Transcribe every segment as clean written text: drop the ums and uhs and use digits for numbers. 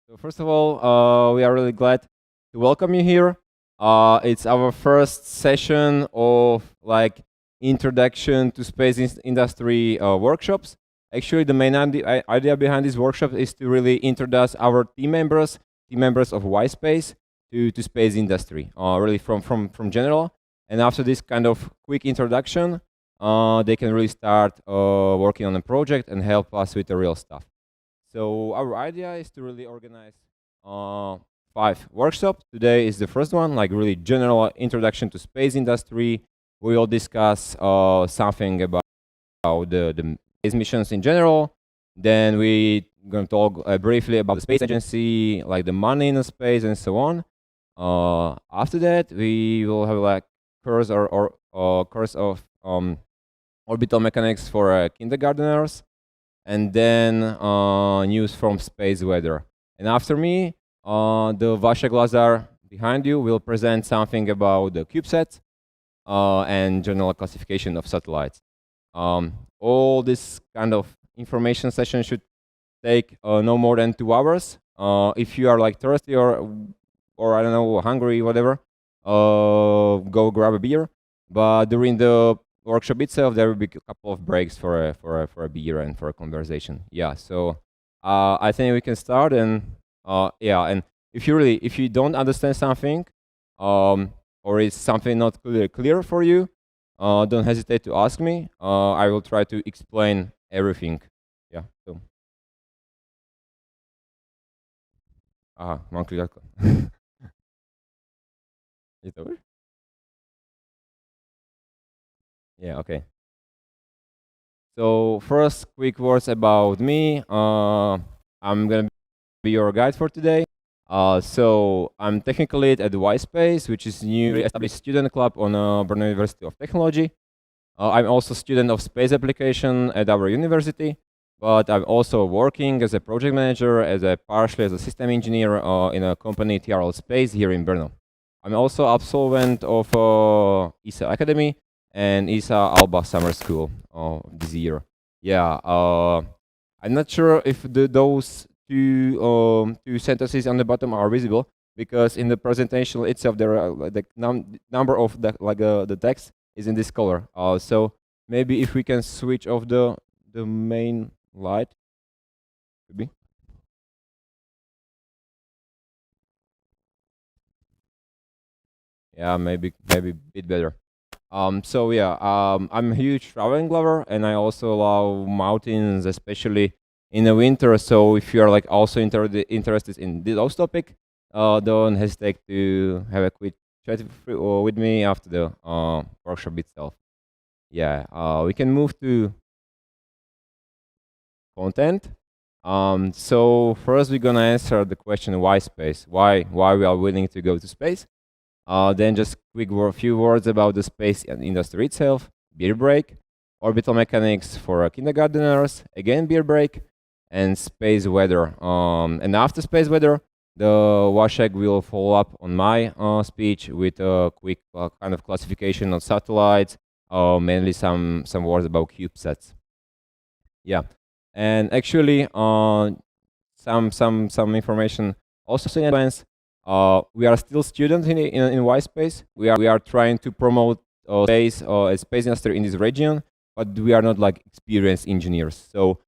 So first of all, we are really glad to welcome you here. It's our first session of like introduction to space industry workshops. Actually, the main idea behind this workshop is to really introduce our team members of Y-Space to space industry, really from general. And after this kind of quick introduction, they can really start working on a project and help us with the real stuff. So our idea is to really organize 5 workshops. Today is the first one, like really general introduction to space industry. We will discuss something about the space missions in general. Then we going to talk briefly about the space agency, like the money in the space and so on. After that, we will have like course or course of orbital mechanics for kindergarteners, and then news from space weather. And after me, the Václav Lazar behind you will present something about the CubeSats and general classification of satellites. All this kind of information session should take no more than 2 hours. If you are like thirsty or I don't know, hungry, whatever, go grab a beer. But during the workshop itself, there will be a couple of breaks for a beer and for a conversation. Yeah, so I think we can start. And yeah, and if you don't understand something, or is something not clear for you, don't hesitate to ask me. I will try to explain everything. Yeah. So. Mám klíčko. Je to už? Yeah, okay. So first, quick words about me. I'm gonna be your guide for today. So I'm technical lead at the Y-Space, which is newly established student club on Brno University of Technology. I'm also student of space application at our university, but I'm also working as a project manager, partially as a system engineer in a company TRL Space here in Brno. I'm also absolvent of ESA Academy and ESA Alba Summer School this year. Yeah, I'm not sure if those two sentences on the bottom are visible, because in the presentation itself there are the number of the text is in this color. So maybe if we can switch off the main light, could be. Yeah, maybe a bit better. So yeah, I'm a huge traveling lover, and I also love mountains, especially in the winter. So if you are like also interested in those topic, don't hesitate to have a quick chat with me after the workshop itself. Yeah, we can move to content. So first we're gonna answer the question why space, why we are willing to go to space. Then just few words about the space industry itself, beer break, orbital mechanics for kindergarteners, again beer break, and space weather. And after space weather, the Václav will follow up on my speech with a quick kind of classification of satellites, mainly some words about CubeSats. Yeah, and actually some information also in advance. We are still students in Y-Space. We are trying to promote space industry in this region, but we are not like experienced engineers. So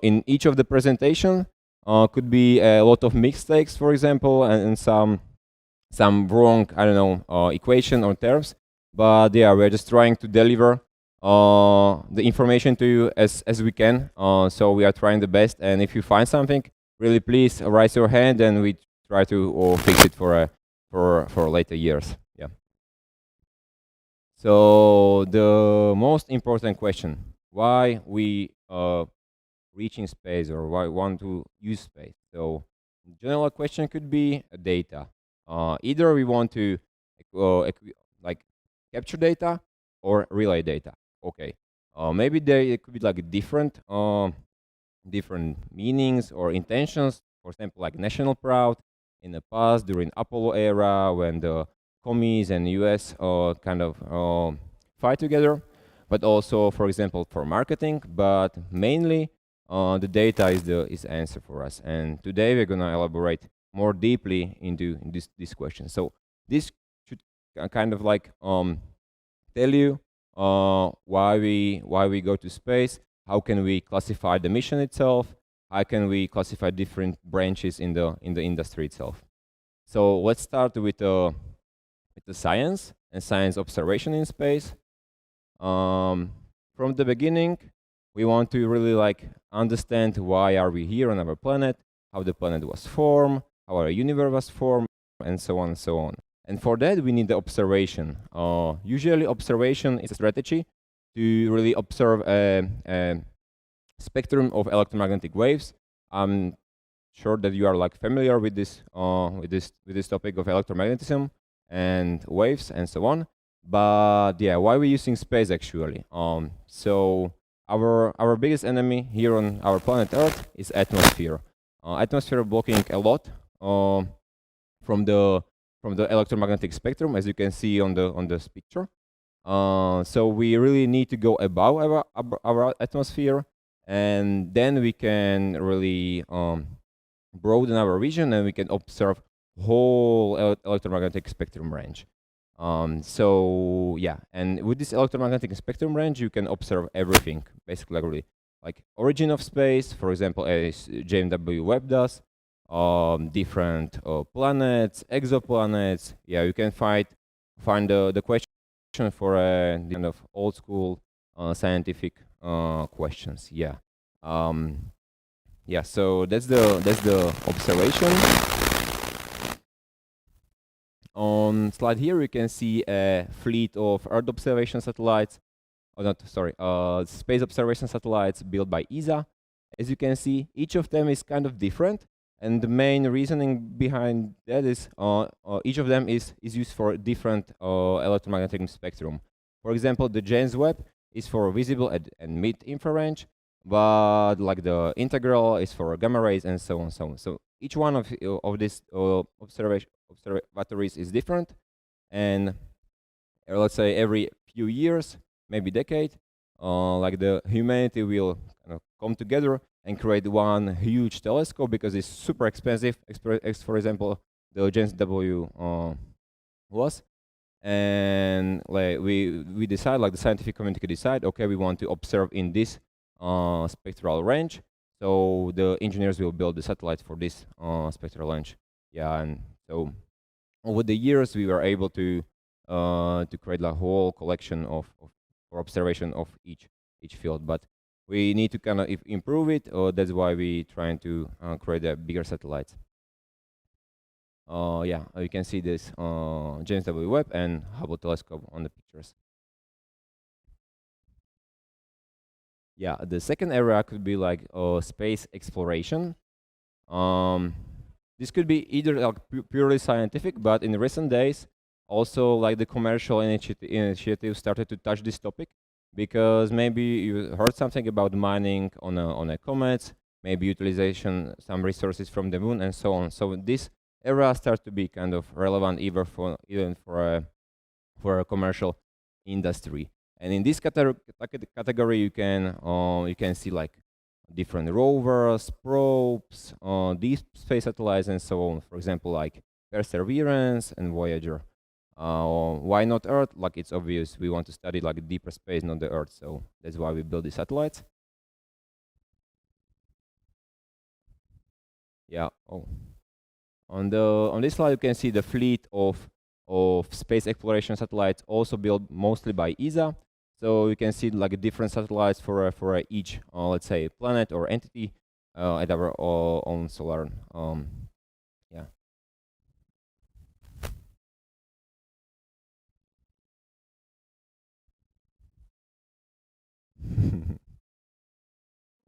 in each of the presentation could be a lot of mistakes, for example, and some wrong, I don't know, equation or terms. But yeah, we're just trying to deliver the information to you as we can. So we are trying the best. And if you find something, really please raise your hand, and we try to fix it for later years. Yeah. So the most important question: why we reaching space, or why want to use space? So general question could be data. Either we want to like capture data or relay data. Okay. Maybe there could be like different meanings or intentions. For example, like national proud in the past during Apollo era, when the commies and US kind of fight together, but also, for example, for marketing. But mainly the data is the answer for us. And today we're gonna elaborate more deeply into this question. So this should kind of like tell you why we go to space, how can we classify the mission itself, how can we classify different branches in the industry itself. So let's start with the science and science observation in space. From the beginning, we want to really like understand why are we here on our planet, how the planet was formed, how our universe was formed, and so on and so on. And for that, we need the observation. Usually, observation is a strategy to really observe a spectrum of electromagnetic waves. I'm sure that you are like familiar with this topic of electromagnetism and waves and so on. But yeah, why are we using space actually? So our biggest enemy here on our planet Earth is atmosphere. Atmosphere blocking a lot from the electromagnetic spectrum, as you can see on this picture. So we really need to go above our atmosphere, and then we can really broaden our vision, and we can observe whole electromagnetic spectrum range. So yeah, and with this electromagnetic spectrum range, you can observe everything, basically, like origin of space, for example, as James W. Webb does, different planets, exoplanets. Yeah, you can find the question for a kind of old school scientific questions. Yeah, yeah. So that's the observation. On slide here, you can see a fleet of Earth observation satellites. Oh, not sorry, space observation satellites built by ESA. As you can see, each of them is kind of different, and the main reasoning behind that is each of them is used for a different electromagnetic spectrum. For example, the James Webb is for visible and mid-infrared, but like the integral is for gamma rays and so on, so on. So each one of these observatories is different, and let's say every few years, maybe decade, like the humanity will kind of come together and create one huge telescope because it's super expensive. For example, the James W was, and like we decide, like the scientific community decide, okay, we want to observe in this spectral range. So the engineers will build the satellite for this spectral range. Yeah, and so over the years we were able to create a whole collection for observation of each field. But we need to kind of improve it. That's why we trying to create a bigger satellites. Yeah, you can see this James W. Webb and Hubble telescope on the pictures. Yeah, the second area could be like space exploration. This could be either like purely scientific, but in recent days, also like the commercial initiative started to touch this topic, because maybe you heard something about mining on a comet, maybe utilization some resources from the moon and so on. So this area starts to be kind of relevant even for a commercial industry. And in this category, you can see like different rovers, probes, deep space satellites, and so on. For example, like Perseverance and Voyager. Why not Earth? Like, it's obvious we want to study like deeper space, not the Earth. So that's why we build these satellites. Yeah. Oh. On this slide, you can see the fleet of space exploration satellites, also built mostly by ESA. So you can see like different satellites for each, let's say, planet or entity at our own solar. Yeah.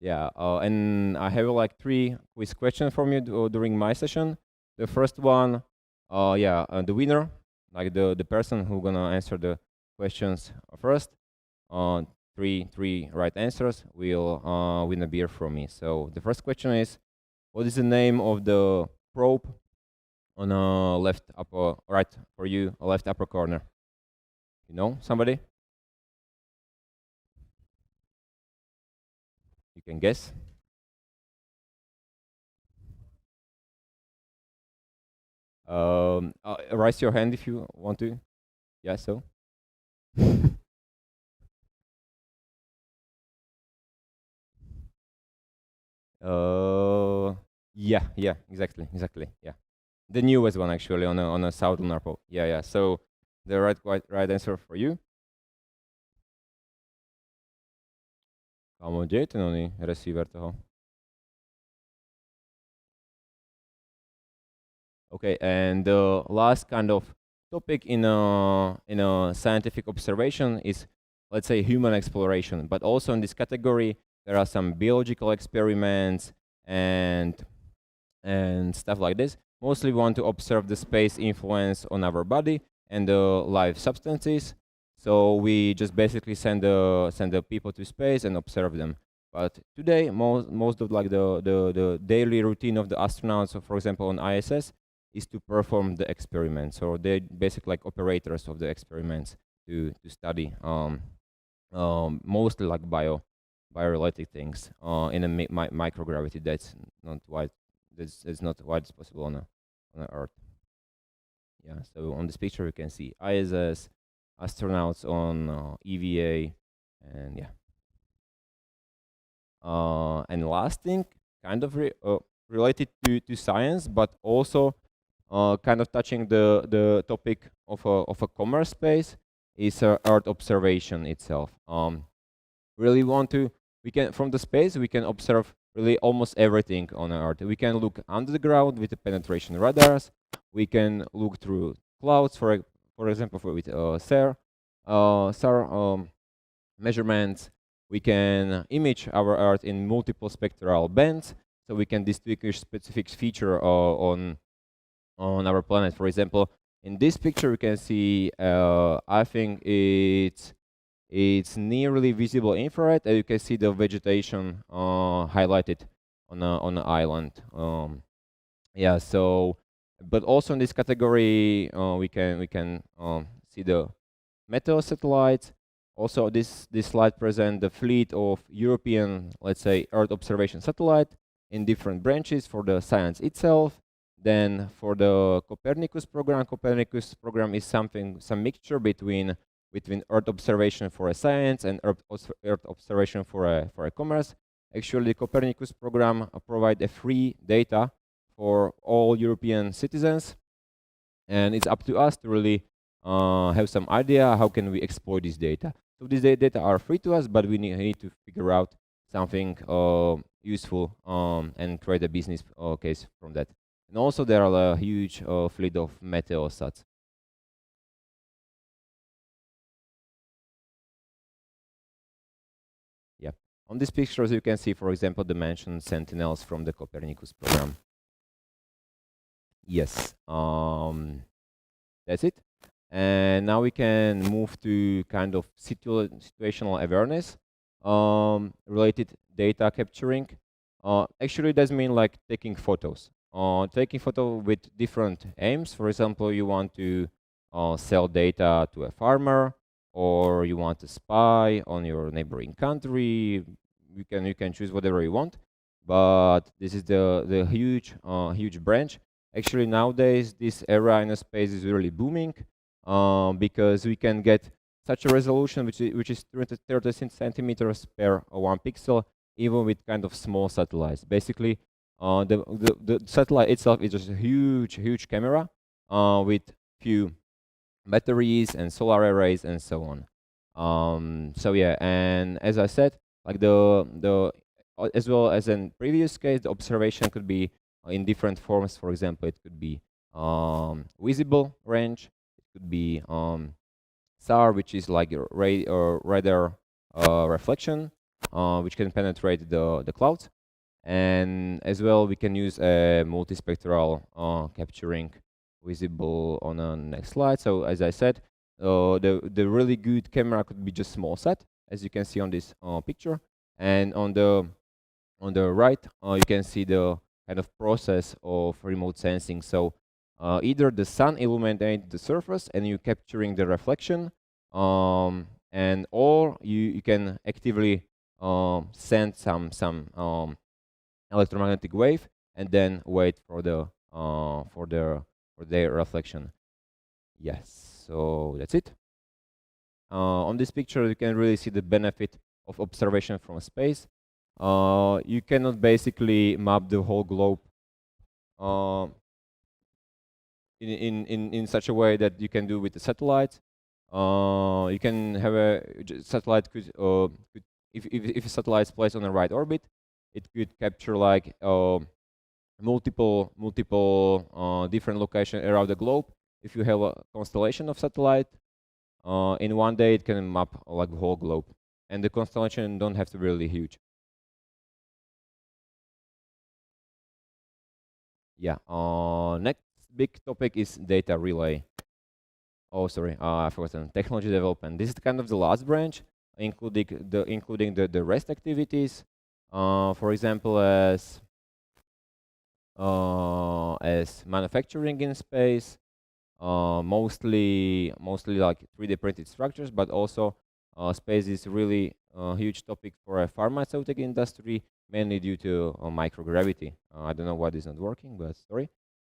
Yeah. And I have like 3 quiz questions from you during my session. The first one, yeah, the winner, like the person who gonna answer the questions first. Three right answers will win a beer from me. So the first question is, what is the name of the probe on left upper right for you, left upper corner? You know, somebody? You can guess. Raise your hand if you want to. Yeah, so. Yeah, exactly, yeah. The newest one actually on a South Lunar Pole. Yeah. So the right answer for you. Kámo, kde je ten oný receiver toho? Okay, and the last kind of topic in a scientific observation is, let's say, human exploration. But also in this category, there are some biological experiments and stuff like this. Mostly we want to observe the space influence on our body and the live substances. So we just basically send the people to space and observe them. But today, most of like the daily routine of the astronauts, so for example on ISS, is to perform the experiments. So they're basically like operators of the experiments to study mostly like bio-related things in a microgravity. That's not wide. That's not wide possible on a Earth. Yeah. So on this picture you can see ISS, astronauts on EVA, and yeah. And last thing, kind of related to science, but also kind of touching the topic of a commerce space, is Earth observation itself. Really want to, we can, from the space we can observe really almost everything on Earth. We can look under the ground with the penetration radars. We can look through clouds, for example, with SAR measurements. We can image our Earth in multiple spectral bands, so we can distinguish specific feature on our planet. For example, in this picture you can see, I think it's nearly visible infrared, and you can see the vegetation highlighted on an island. Yeah, so, but also in this category we can see the meteor satellites. Also, this slide presents the fleet of European, let's say, Earth observation satellite in different branches for the science itself. Then for the Copernicus program is some mixture between Earth observation for a science and Earth observation for a commerce. Actually, the Copernicus program provide a free data for all European citizens, and it's up to us to really have some idea how can we exploit this data. So these data are free to us, but we need to figure out something useful and create a business case from that. And also there are a huge fleet of meteosats. Yeah. On these pictures you can see, for example, the mentioned sentinels from the Copernicus program. Yes. That's it. And now we can move to kind of situational awareness related data capturing. Actually, it does mean like taking photos. Taking photo with different aims. For example, you want to sell data to a farmer, or you want to spy on your neighboring country. You can choose whatever you want. But this is the huge branch. Actually, nowadays this era in space is really booming because we can get such a resolution which is 30 centimeters per 1 pixel, even with kind of small satellites. Basically, the satellite itself is just a huge camera with few batteries and solar arrays and so on. So yeah, and as I said, like the as well as in previous case, the observation could be in different forms. For example, it could be visible range, it could be SAR, which is like a radar reflection, which can penetrate the clouds, and as well we can use a multispectral capturing visible on the next slide. So as I said, the really good camera could be just small sat, as you can see on this picture, and on the right you can see the kind of process of remote sensing. So either the sun illuminates the surface and you're capturing the reflection, and or you can actively send some electromagnetic wave and then wait for the for their reflection. Yes, so that's it. On this picture, you can really see the benefit of observation from space. You cannot basically map the whole globe in such a way that you can do with the satellites. You can have a satellite could if a satellite is placed on the right orbit, it could capture like multiple different locations around the globe. If you have a constellation of satellite, in one day it can map like the whole globe, and the constellation don't have to be really huge. Yeah. Next big topic is data relay. Oh, sorry, I forgot technology development. This is kind of the last branch, including the rest activities. For example, as manufacturing in space, mostly like 3D printed structures, but also space is really a huge topic for a pharmaceutical industry, mainly due to microgravity. I don't know why this is not working, but sorry.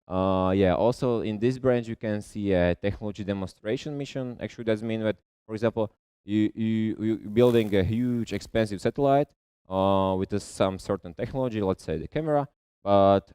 Yeah, also in this branch you can see a technology demonstration mission. Actually, that means that, for example, you building a huge expensive satellite with some certain technology, let's say the camera, but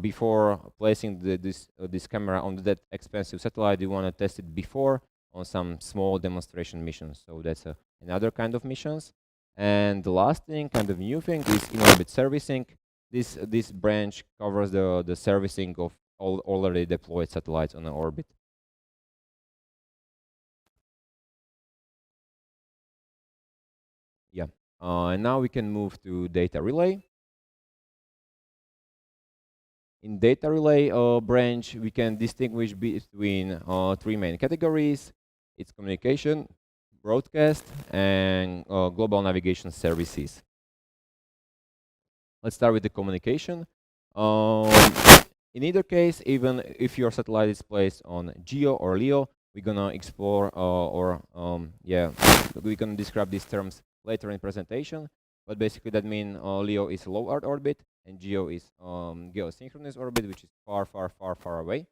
before placing this camera on that expensive satellite, you want to test it before on some small demonstration missions. So that's another kind of missions. And the last thing, kind of new thing, is in-orbit servicing. This branch covers the servicing of all already deployed satellites on the orbit. Yeah, and now we can move to data relay. In data relay branch, we can distinguish between three main categories. It's communication, broadcast, and global navigation services. Let's start with the communication. In either case, even if your satellite is placed on GEO or LEO, we're gonna explore yeah, we're gonna describe these terms later in presentation. But basically, that means LEO is low Earth orbit and GEO is geosynchronous orbit, which is far away.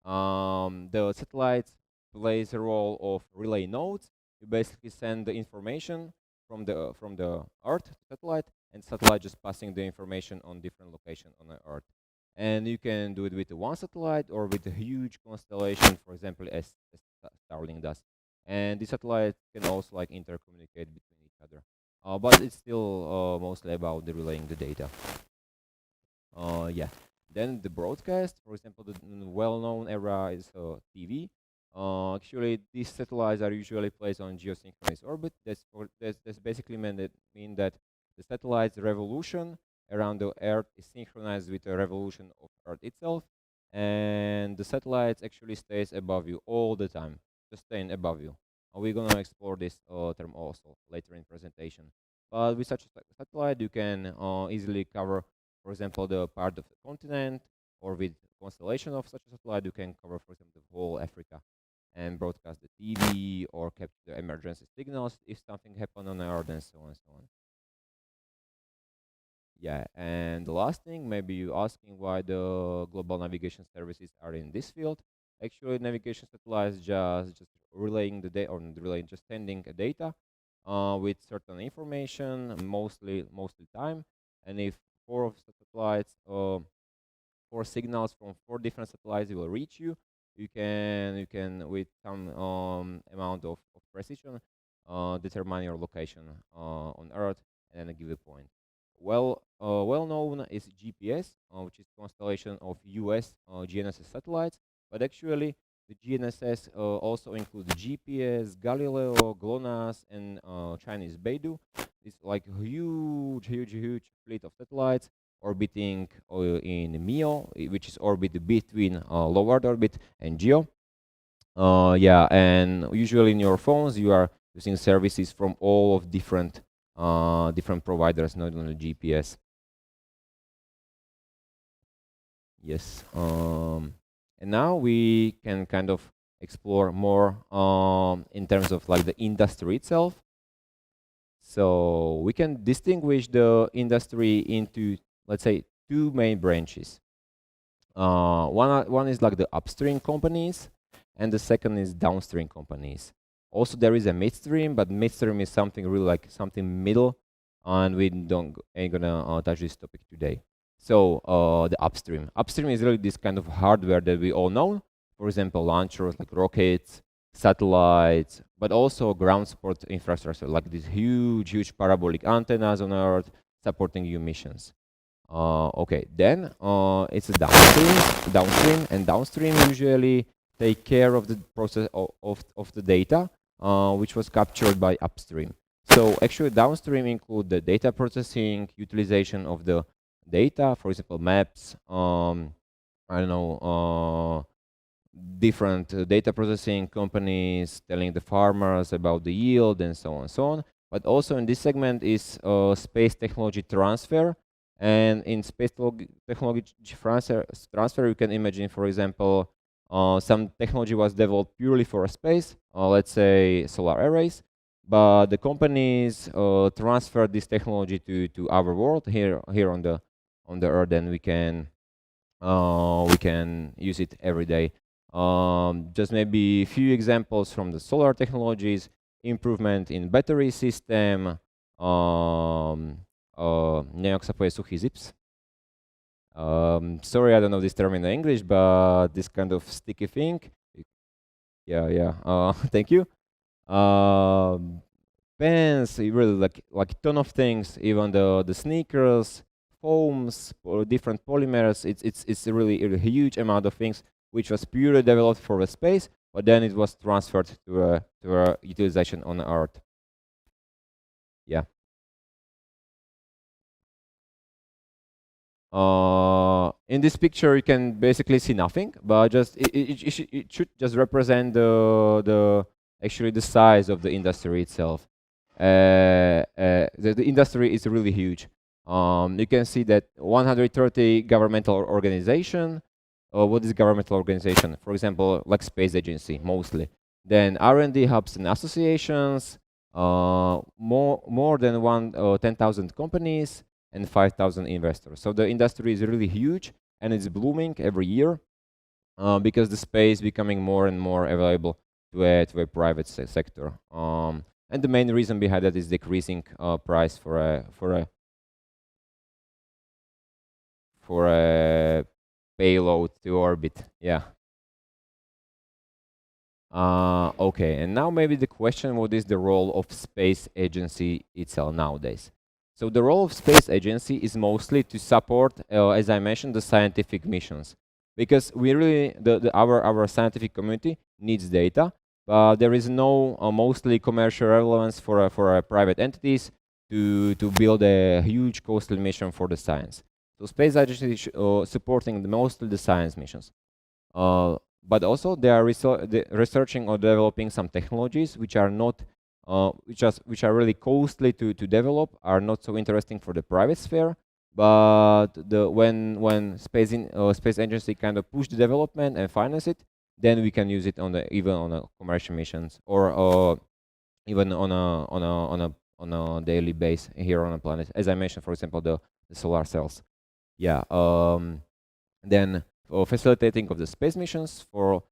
The satellites plays a role of relay nodes. You basically send the information from the Earth satellite, and satellite just passing the information on different location on the Earth. And you can do it with one satellite or with a huge constellation, for example, as Starlink does. And the satellite can also like intercommunicate between each other. But it's still mostly about the relaying the data. Yeah. Then the broadcast, for example, the well-known era is TV. Actually, these satellites are usually placed on geosynchronous orbit. That's basically mean that the satellite's revolution around the Earth is synchronized with the revolution of Earth itself, and the satellites actually stays above you all the time, just staying above you. We're gonna explore this term also later in presentation. But with such a satellite, you can easily cover, for example, the part of the continent, or with constellation of such a satellite, you can cover, for example, the whole Africa and broadcast the TV or capture the emergency signals if something happened on Earth, and so on and so on. Yeah, and the last thing, maybe you asking why the global navigation services are in this field. Actually, navigation satellites just relaying the data, or relaying, just sending data with certain information, mostly time. And if four of satellites, four signals from four different satellites will reach you, you can with some amount of precision determine your location on Earth and then give a point. Well known is GPS, which is constellation of US GNSS satellites, but actually the GNSS also includes GPS, Galileo, GLONASS, and Chinese Beidou. It's like a huge fleet of satellites orbiting in MEO, which is orbit between low Earth orbit and GEO. Yeah, and usually in your phones you are using services from all of different providers, not only GPS. Yes. And now we can kind of explore more in terms of like the industry itself. So we can distinguish the industry into, let's say, two main branches. One is like the upstream companies, and the second is downstream companies. Also, there is a midstream, but midstream is something really like something middle, and we ain't gonna touch this topic today. So the upstream. Upstream is really this kind of hardware that we all know. For example, launchers like rockets, satellites, but also ground support infrastructure, like these huge parabolic antennas on Earth supporting new missions. Okay, then it's a downstream, and downstream usually take care of the process of the data, which was captured by upstream. So actually, downstream include the data processing, utilization of the data, for example, maps, I don't know, different data processing companies telling the farmers about the yield and so on and so on. But also in this segment is space technology transfer. And in space technology transfer, you can imagine, for example, some technology was developed purely for space, let's say solar arrays, but the companies transfer this technology to our world here on the Earth, and we can use it every day. Just maybe a few examples from the solar technologies: improvement in battery system, nejak sa povie suchý zips. Sorry, I don't know this term in English, but this kind of sticky thing. Yeah. Thank you. Pens, really like ton of things. Even the sneakers, foams, or different polymers. It's really a huge amount of things which was purely developed for the space, but then it was transferred to a utilization on Earth. Yeah. In this picture, you can basically see nothing, but just it should just represent the actually the size of the industry itself. The industry is really huge. You can see that 130 governmental organization. What is governmental organization? For example, like space agency mostly. Then R&D hubs and associations. More than 10,000 companies and 5,000 investors. So the industry is really huge, and it's blooming every year because the space is becoming more and more available to a private sector. And the main reason behind that is decreasing price for a payload to orbit. Yeah. Okay, and now maybe the question: what is the role of space agency itself nowadays? So the role of space agency is mostly to support, as I mentioned, the scientific missions, because we really our scientific community needs data, but there is no mostly commercial relevance for private entities to build a huge costly mission for the science. So space agency is supporting mostly the science missions. But also they are researching or developing some technologies which are not which are really costly to develop, are not so interesting for the private sphere. But when space agency kind of push the development and finance it, then we can use it even on a commercial missions, or even on a daily base here on a planet. As I mentioned, for example, the solar cells. Yeah. Then facilitating of the space missions for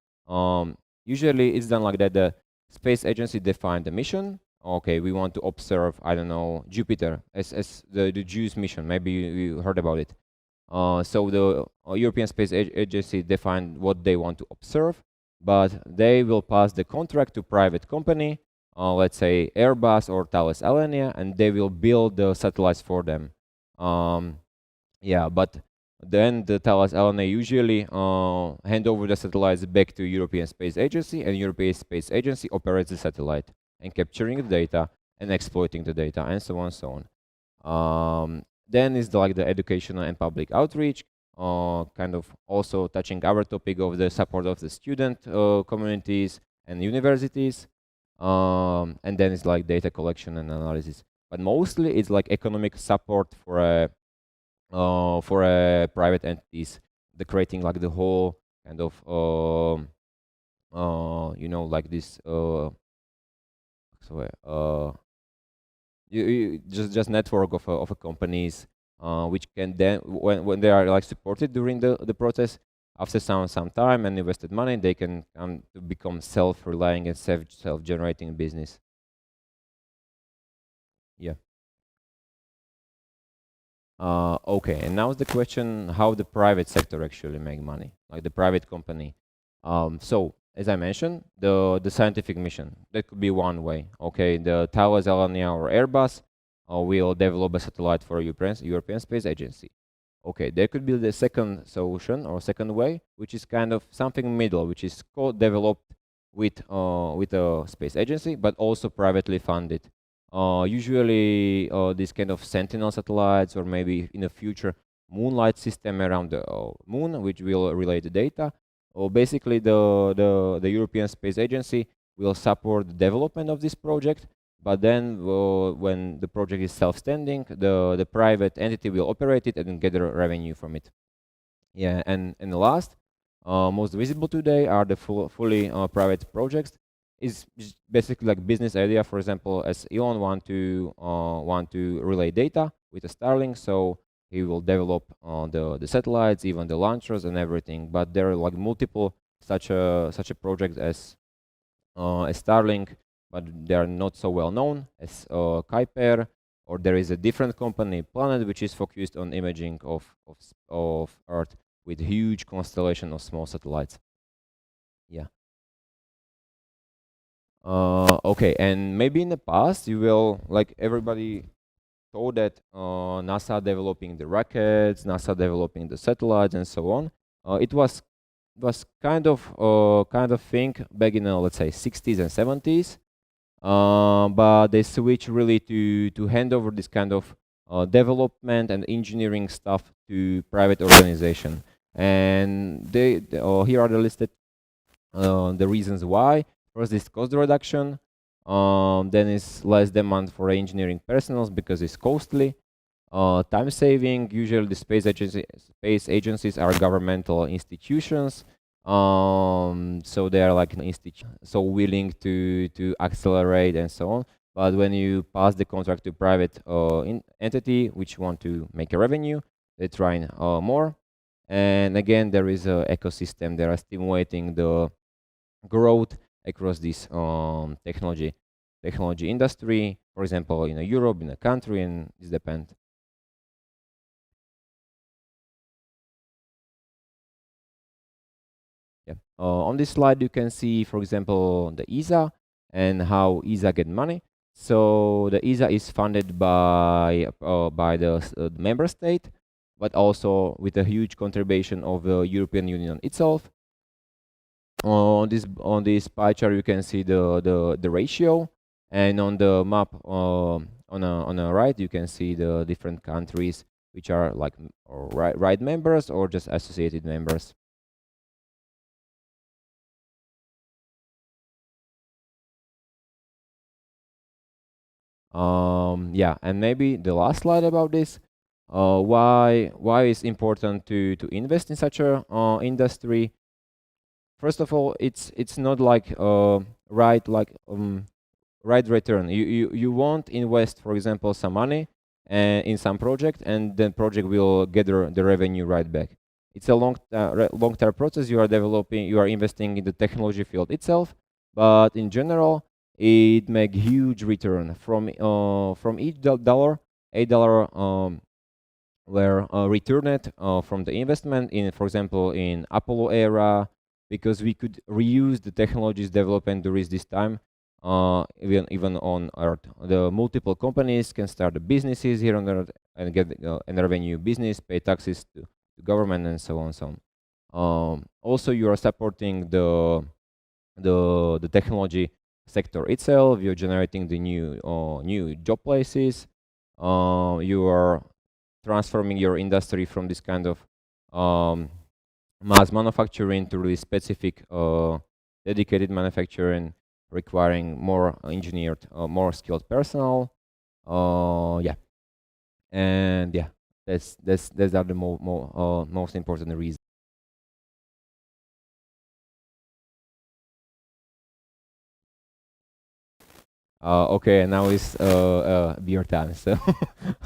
usually it's done like that. The space agency define the mission. Okay, we want to observe, I don't know, Jupiter as the JUICE mission. Maybe you heard about it. So the European Space Agency defined what they want to observe, but they will pass the contract to private company, let's say Airbus or Thales Alenia, and they will build the satellites for them. Yeah, but then the Thales Alenia usually hand over the satellites back to European Space Agency, and European Space Agency operates the satellite and capturing the data and exploiting the data, and so on and so on. Then is like the educational and public outreach, kind of also touching our topic of the support of the student communities and universities. And then it's like data collection and analysis. But mostly it's like economic support for private entities, the creating like the whole kind of like this just network of a companies which can then when they are like supported during the process, after some time and invested money, they can come to become self-relying and self-generating business. Yeah. Okay, and now is the question how the private sector actually make money, like the private company. So as I mentioned, the scientific mission, that could be one way. Okay, the Thales Alenia or Airbus will develop a satellite for European Space Agency. Okay, there could be the second solution or second way, which is kind of something middle, which is co-developed with a space agency, but also privately funded. Usually, these kind of Sentinel satellites, or maybe in the future, Moonlight system around the moon, which will relay the data. Or basically, the European Space Agency will support the development of this project, but then when the project is self-standing, the private entity will operate it and gather revenue from it. Yeah, and the last, most visible today are the fully private projects. Is basically like business idea. For example, as Elon want to relay data with a Starlink, so he will develop the satellites, even the launchers and everything. But there are like multiple such a project as Starlink, but they are not so well known as Kuiper, or there is a different company, Planet, which is focused on imaging of Earth with huge constellation of small satellites. Yeah. Okay, and maybe in the past you will, like everybody thought that NASA developing the rockets, NASA developing the satellites, and so on. It was kind of thing back in let's say 60s and 70s, but they switched really to hand over this kind of development and engineering stuff to private organization. And here are the listed the reasons why. First is cost reduction, then is less demand for engineering personnel because it's costly. Time saving, usually the space agencies are governmental institutions, so they are like an so willing to accelerate and so on. But when you pass the contract to private entity which want to make a revenue, they try more. And again, there is a ecosystem. They are stimulating the growth across this technology industry. For example, in Europe, in a country, and this depends. Yeah. On this slide, you can see, for example, the ESA and how ESA get money. So the ESA is funded by the member state, but also with a huge contribution of the European Union itself. On this pie chart, you can see the ratio, and on the map on the right, you can see the different countries which are like right members or just associated members. Yeah, and maybe the last slide about this. Why it's important to invest in such a industry? First of all, it's not like right return. You won't invest, for example, some money in some project, and then project will gather the revenue right back. It's a long-term process. You are investing in the technology field itself, but in general, it make huge return from each dollar. $8 were returned from the investment in, for example, in Apollo era, because we could reuse the technologies developed during this time, even on Earth. The multiple companies can start the businesses here on Earth and get a revenue business, pay taxes to government, and so on. Also, you are supporting the technology sector itself. You're generating the new job places. You are transforming your industry from this kind of mass manufacturing to really specific dedicated manufacturing, requiring more engineered, more skilled personnel. Yeah, and yeah, that's are the most important reasons. Okay, now it's beer time, so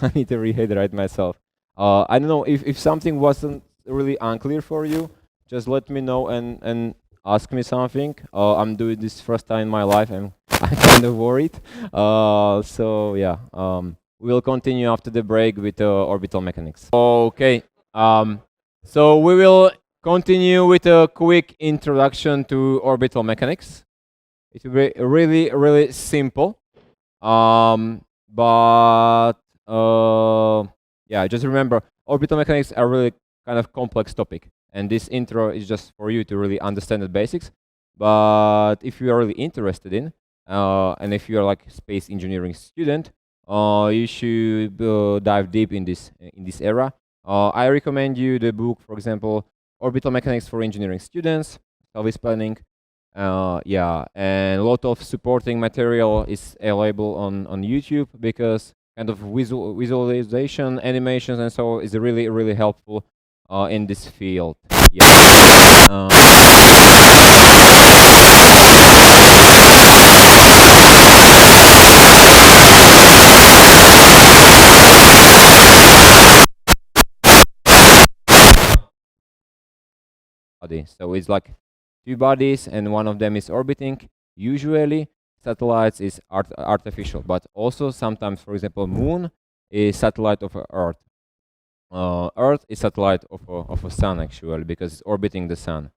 I need to rehydrate myself. I don't know if something wasn't really unclear for you. just let me know and ask me something. I'm doing this first time in my life, and I'm kind of worried. So yeah, we will continue after the break with orbital mechanics. Okay. So we will continue with a quick introduction to orbital mechanics. It will be really, really simple. But yeah, just remember, orbital mechanics are really kind of complex topic, and this intro is just for you to really understand the basics. But if you are really interested in, and if you are like space engineering student, you should dive deep in this era. I recommend you the book, for example, Orbital Mechanics for Engineering Students, Service Planning. Yeah, and a lot of supporting material is available on YouTube, because kind of visualization, animations, and so is really, really helpful in this field. Yeah. So it's like two bodies, and one of them is orbiting. Usually, satellites is artificial, but also sometimes, for example, Moon is satellite of Earth. Earth is satellite of a sun, actually, because it's orbiting the sun.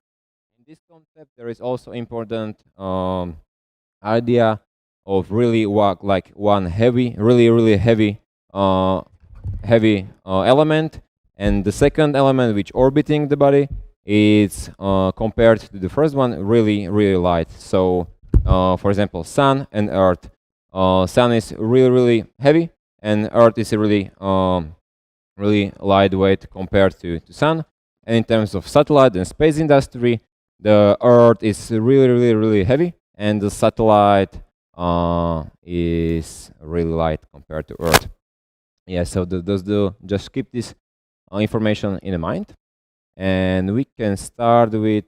In this concept, there is also important idea of really like one heavy, really heavy element, and the second element which orbiting the body is compared to the first one really light. So for example, Sun and Earth. Sun is really heavy, and Earth is really lightweight compared to Sun. And in terms of satellite and space industry, the Earth is really heavy, and the satellite is really light compared to Earth. Yeah, so just keep this information in mind, and we can start with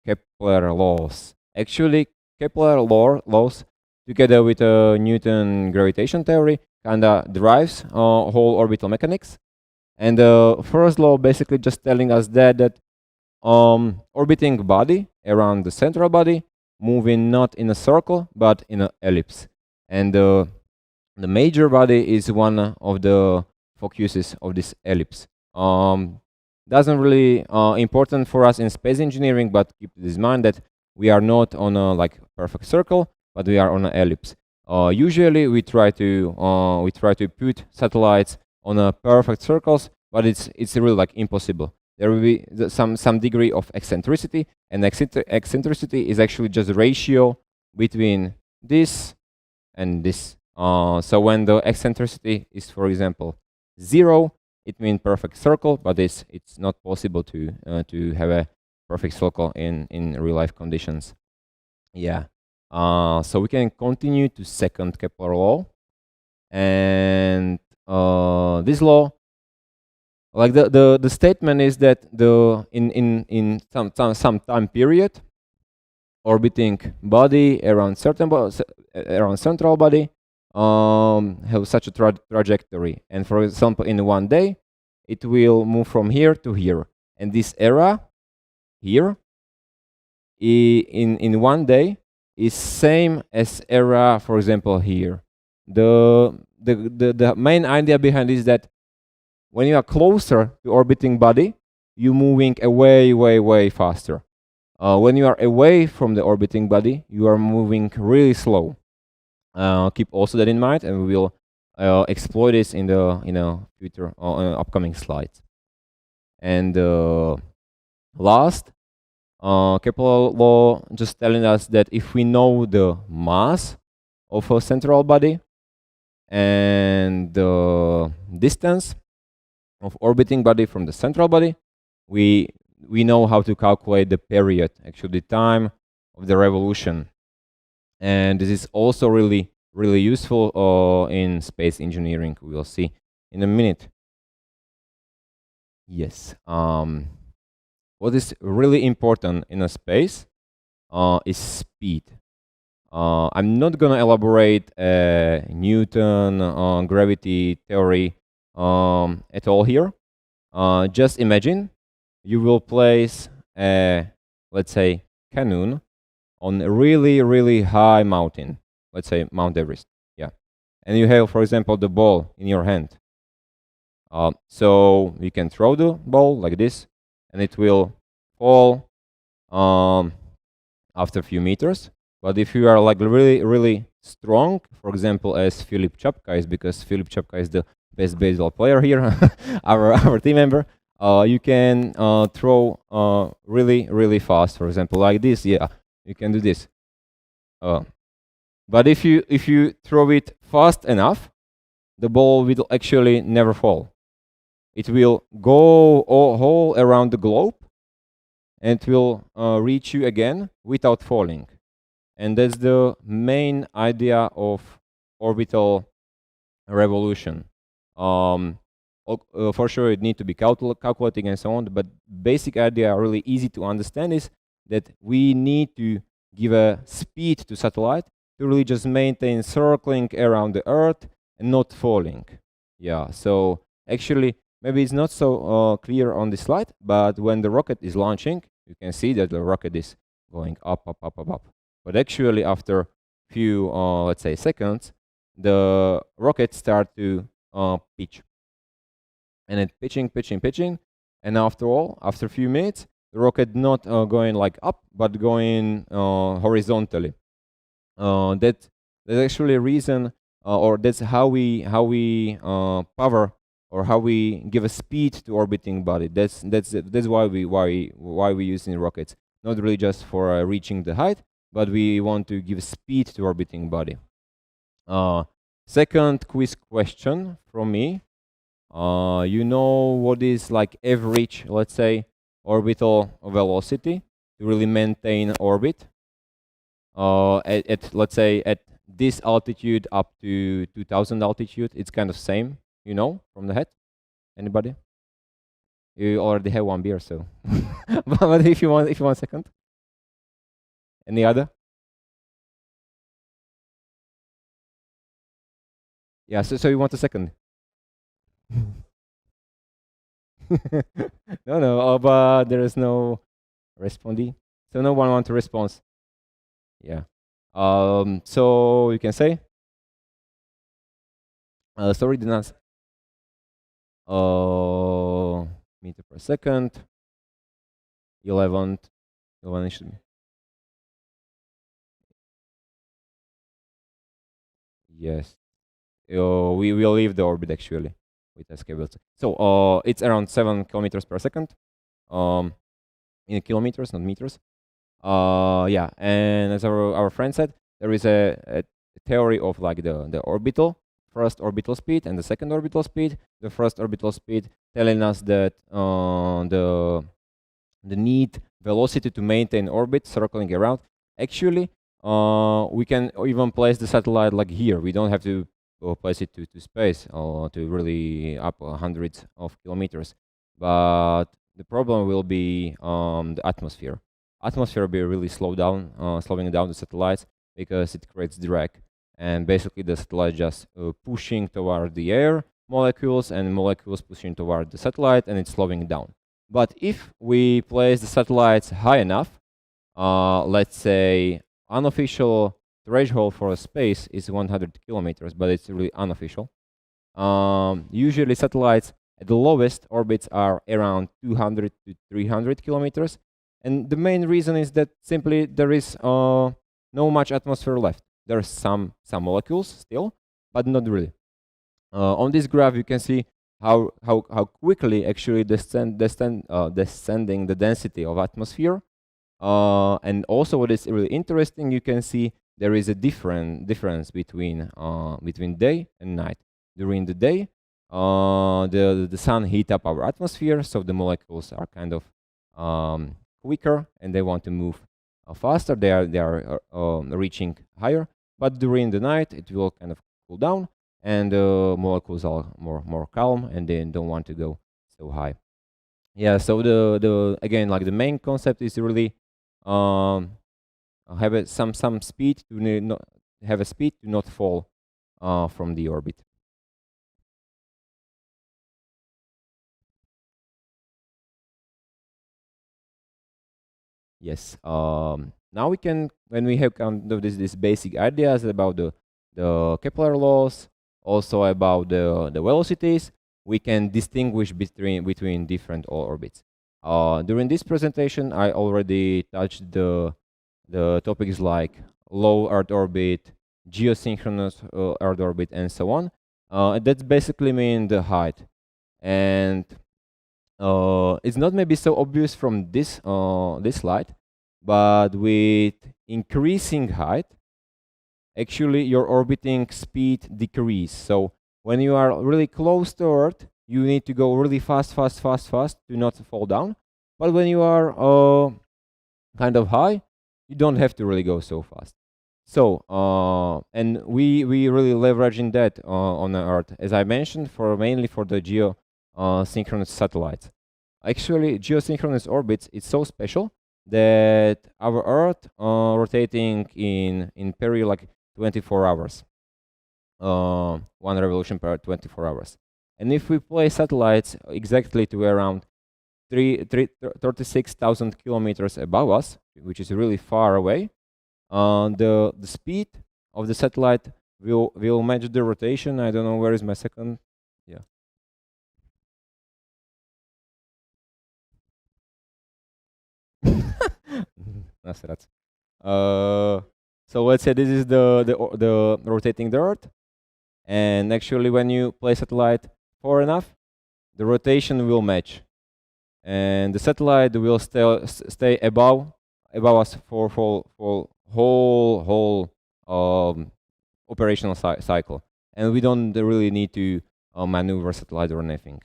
Kepler laws. Actually, Kepler laws, together with Newton gravitation theory, kinda drives whole orbital mechanics. And the first law basically just telling us that orbiting body around the central body, moving not in a circle but in an ellipse, and the major body is one of the focuses of this ellipse. Doesn't really important for us in space engineering, but keep this in mind that we are not on a like perfect circle, but we are on an ellipse. Usually we try to put satellites on a perfect circles, but it's really like impossible. There will be some degree of eccentricity, and eccentricity is actually just a ratio between this and this. So when the eccentricity is, for example, 0, it means perfect circle, but it's not possible to have a perfect circle in real life conditions. Yeah. So we can continue to second Kepler law, and this law, like the statement is that in some time period, orbiting body around central body have such a trajectory, and for example, in one day, it will move from here to here, and this area here in one day is same as area, for example, here. The main idea behind is that when you are closer to orbiting body, you're moving way faster. When you are away from the orbiting body, you are moving really slow. Keep also that in mind, and we will explore this in the future upcoming slides. And last, Kepler law just telling us that if we know the mass of a central body and the distance of orbiting body from the central body, we know how to calculate the period, actually the time of the revolution. And this is also really useful in space engineering. We will see in a minute. Yes. What is really important in a space is speed. I'm not gonna elaborate Newton gravity theory at all here. Just imagine you will place a, let's say, cannon on a really, really high mountain, let's say Mount Everest, yeah. And you have, for example, the ball in your hand. So you can throw the ball like this, and it will fall after a few meters. But if you are like really, really strong, for example, as Filip Čapka is, because Filip Čapka is the best baseball player here, our team member, you can throw really, really fast. For example, like this, yeah, you can do this. But if you throw it fast enough, the ball will actually never fall. It will go all around the globe, and it will reach you again without falling. And that's the main idea of orbital revolution. For sure, it needs to be calculating and so on, but basic idea, really easy to understand, is that we need to give a speed to satellite to really just maintain circling around the Earth and not falling. Yeah, so actually, maybe it's not so clear on this slide, but when the rocket is launching, you can see that the rocket is going up, up, up, up, up. But actually, after few, let's say, seconds, the rocket start to pitch. And it pitching. And after all, after a few minutes, the rocket not going like up, but going horizontally. That's actually a reason, or that's how we power, or how we give a speed to orbiting body. That's why we using rockets, not really just for reaching the height, but we want to give speed to orbiting body. Second quiz question from me. You know what is like average, let's say, orbital velocity to really maintain orbit? At let's say at this altitude up to 2000 altitude, it's kind of same, you know, from the head. Anybody? You already have one beer, so. But if you want a second. Any other? Yeah. So you want a second? No. But there is no respondee, so no one want to respond. Yeah. So you can say. Sorry, did not. Meter per second. 11 should be. Yes. We will leave the orbit actually with escapability. So it's around 7 kilometers per second. In kilometers, not meters. Yeah, and as our friend said, there is a theory of like the first orbital speed and the second orbital speed. The first orbital speed telling us that the need velocity to maintain orbit circling around. Actually, we can even place the satellite like here. We don't have to place it to space or to really up hundreds of kilometers. But the problem will be the atmosphere. Atmosphere will be really slowing down the satellites because it creates drag. And basically the satellite just pushing toward the air molecules, and molecules pushing toward the satellite, and it's slowing down. But if we place the satellites high enough, let's say unofficial threshold for a space is 100 kilometers, but it's really unofficial. Usually satellites at the lowest orbits are around 200 to 300 kilometers. And the main reason is that simply there is no much atmosphere left. There are some molecules still, but not really. On this graph, you can see how quickly actually descending the density of atmosphere. And also, what is really interesting, you can see there is a difference between day and night. During the day, the sun heat up our atmosphere, so the molecules are kind of quicker and they want to move faster. They are reaching higher. But during the night, it will kind of cool down, and the molecules are more calm, and they don't want to go so high. Yeah. So the again, like the main concept is really have some speed to not have a speed to not fall from the orbit. Yes. Now we can, when we have kind of this basic ideas about the Kepler laws, also about the velocities, we can distinguish between different orbits. During this presentation, I already touched the topics like low Earth orbit, geosynchronous Earth orbit, and so on. That basically means the height, and it's not maybe so obvious from this slide, but with increasing height, actually your orbiting speed decrease. So when you are really close to Earth, you need to go really fast to not fall down. But when you are kind of high, you don't have to really go so fast. So and we really leveraging that on Earth, as I mentioned, mainly for the geosynchronous satellites. Actually, geosynchronous orbits, it's so special that our Earth rotating in period like 24 hours, one revolution per 24 hours. And if we place satellites exactly to around 36,000 kilometers above us, which is really far away, the speed of the satellite will match the rotation. I don't know where is my second. Yeah. Nasrat. So let's say this is the rotating the Earth, and actually when you place satellite far enough, the rotation will match, and the satellite will stay above us for whole operational cycle, and we don't really need to maneuver satellite or anything.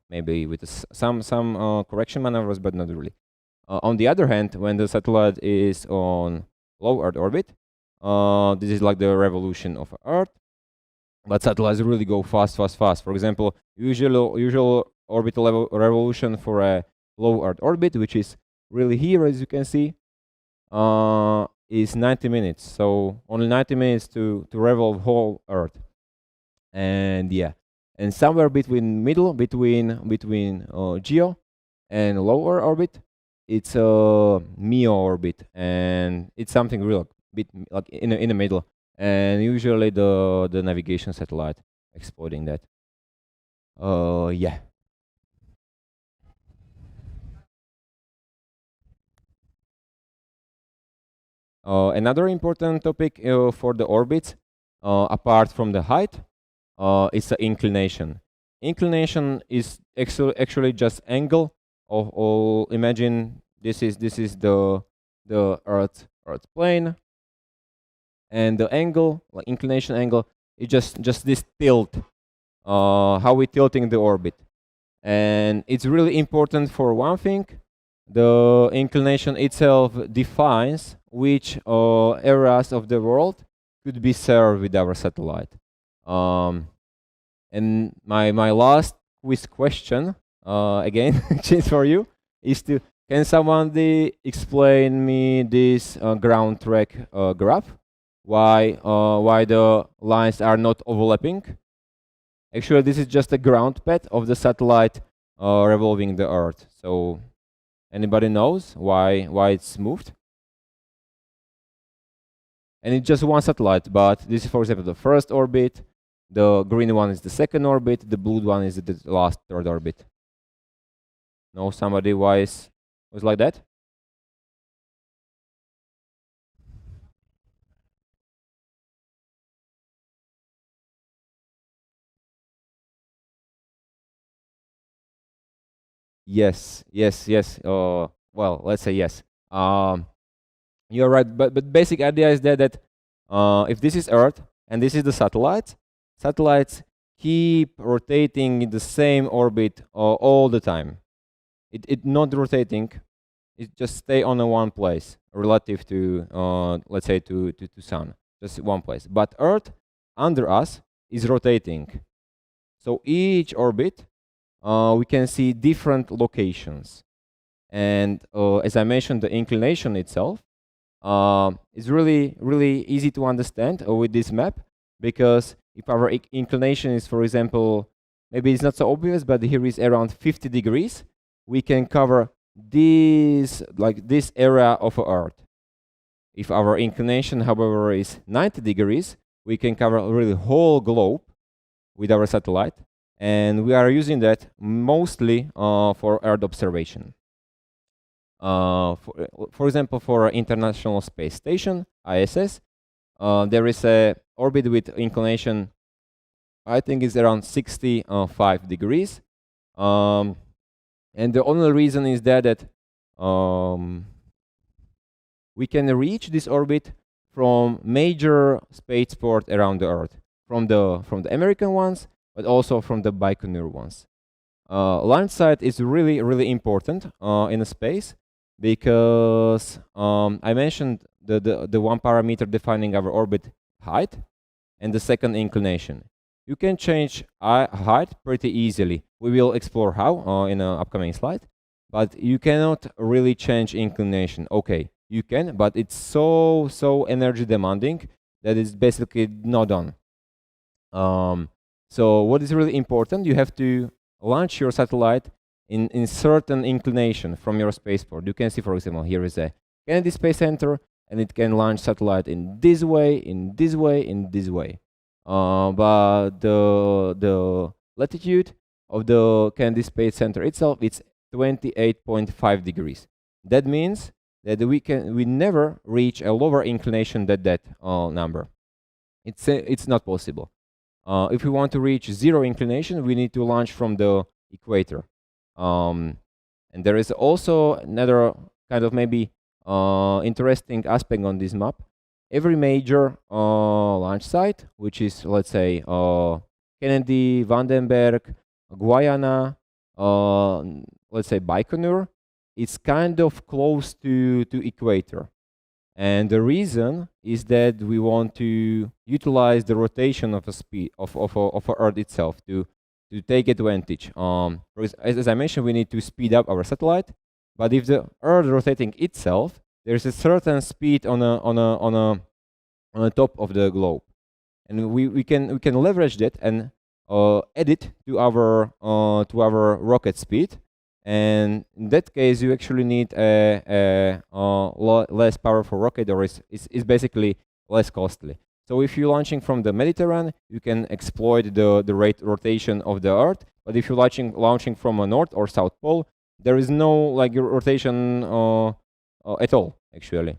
Maybe with some correction maneuvers, but not really. On the other hand, when the satellite is on low Earth orbit, this is like the revolution of Earth, but satellites really go fast. For example, usual orbital revolution for a low Earth orbit, which is really here, as you can see, is 90 minutes. So only 90 minutes to revolve whole Earth. And yeah, and somewhere between geo and lower orbit, it's a MEO orbit, and it's something real bit like in the middle, and usually the navigation satellite exploiting that. Yeah. Another important topic for the orbits, apart from the height, is the inclination. Inclination is actually just angle of imagine this is the Earth plane, and the angle, like inclination angle, is just this tilt, how we tilting the orbit, and it's really important for one thing. The inclination itself defines which areas of the world could be served with our satellite. And my last quiz question, again, change for you, is to, can someone explain me this ground track graph? Why the lines are not overlapping? Actually, this is just a ground path of the satellite revolving the Earth. So anybody knows why it's moved? And it's just one satellite, but this is, for example, the first orbit. The green one is the second orbit. The blue one is the last third orbit. Know somebody why it was like that? Yes. Well, let's say yes. You're right, but basic idea is that if this is Earth and this is the satellites keep rotating in the same orbit all the time. It not rotating. It just stay on a one place relative to let's say to Sun, just one place. But Earth under us is rotating. So each orbit we can see different locations, and as I mentioned, the inclination itself is really easy to understand with this map, because if our inclination is, for example, maybe it's not so obvious, but here is around 50 degrees, we can cover this area of Earth. If our inclination, however, is 90 degrees, we can cover really whole globe with our satellite, and we are using that mostly for Earth observation. For example, for International Space Station, ISS, there is a orbit with inclination, I think it's around 65 degrees. And the only reason is that we can reach this orbit from major spaceport around the Earth, from the American ones, but also from the Baikonur ones. Launch site is really important in space, because I mentioned the one parameter defining our orbit, height, and the second, inclination. You can change height pretty easily. We will explore how in an upcoming slide, but you cannot really change inclination. Okay, you can, but it's so energy demanding that it's basically not done. So what is really important, you have to launch your satellite in certain inclination from your spaceport. You can see, for example, here is a Kennedy Space Center, and it can launch satellite in this way, in this way, in this way. But the latitude of the Kennedy Space Center itself, it's 28.5 degrees. That means that we never reach a lower inclination than that number. It's not possible. If we want to reach zero inclination, we need to launch from the equator. And there is also another kind of maybe interesting aspect on this map. Every major launch site, which is, let's say, Kennedy, Vandenberg, Guyana, let's say Baikonur, it's kind of close to equator. And the reason is that we want to utilize the rotation of a speed of Earth itself to take advantage. As I mentioned, we need to speed up our satellite, but if the Earth rotating itself, there's a certain speed on the top of the globe, and we can leverage that and add it to our rocket speed. And in that case, you actually need a less powerful rocket, or is basically less costly. So if you're launching from the Mediterranean, you can exploit the rate rotation of the Earth. But if you're launching from a North or South Pole, there is no rotation at all. Actually,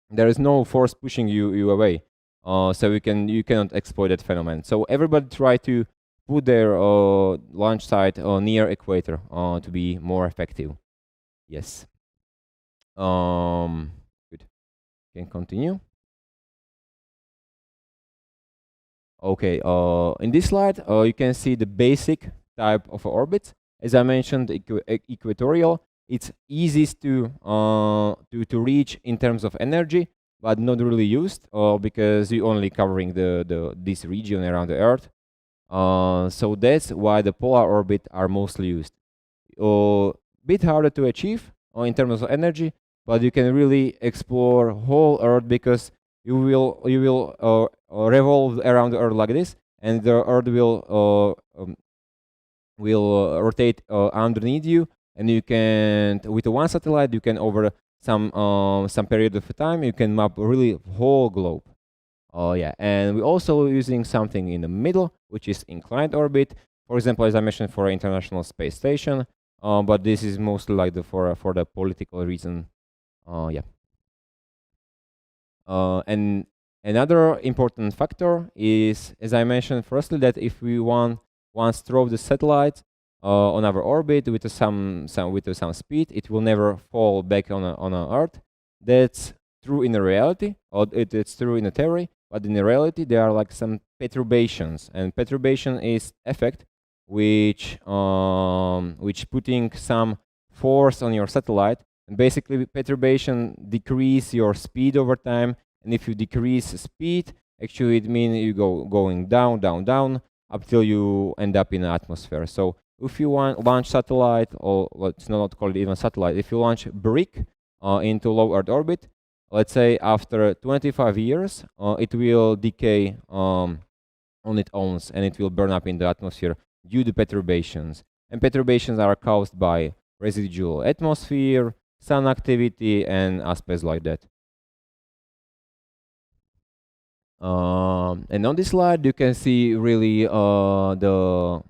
there is no force pushing you away. So you cannot exploit that phenomenon. So everybody try to put their launch site near equator to be more effective. Yes. Good. Can continue. Okay. In this slide, you can see the basic type of orbits. As I mentioned, equatorial. It's easiest to reach in terms of energy, but not really used because you're only covering this region around the Earth. So that's why the polar orbit are mostly used. Bit harder to achieve in terms of energy, but you can really explore whole Earth, because you will revolve around the Earth like this, and the Earth will rotate underneath you, and you can, with one satellite, you can over some period of time, you can map really whole globe. Yeah, and we're also using something in the middle, which is inclined orbit. For example, as I mentioned, for International Space Station, but this is mostly like for the political reason. Yeah. And another important factor is, as I mentioned, firstly, that if we once throw the satellite on our orbit with some speed, it will never fall back on Earth. That's true in the reality, or it's true in the theory. But in reality, there are like some perturbations, and perturbation is effect which putting some force on your satellite, and basically perturbation decrease your speed over time. And if you decrease speed, actually it means you going down up till you end up in the atmosphere. So if you want launch satellite, or let's not call it even satellite, if you launch brick into low Earth orbit, let's say after 25 years, it will decay on its own, and it will burn up in the atmosphere due to perturbations. And perturbations are caused by residual atmosphere, sun activity, and aspects like that. And on this slide, you can see really the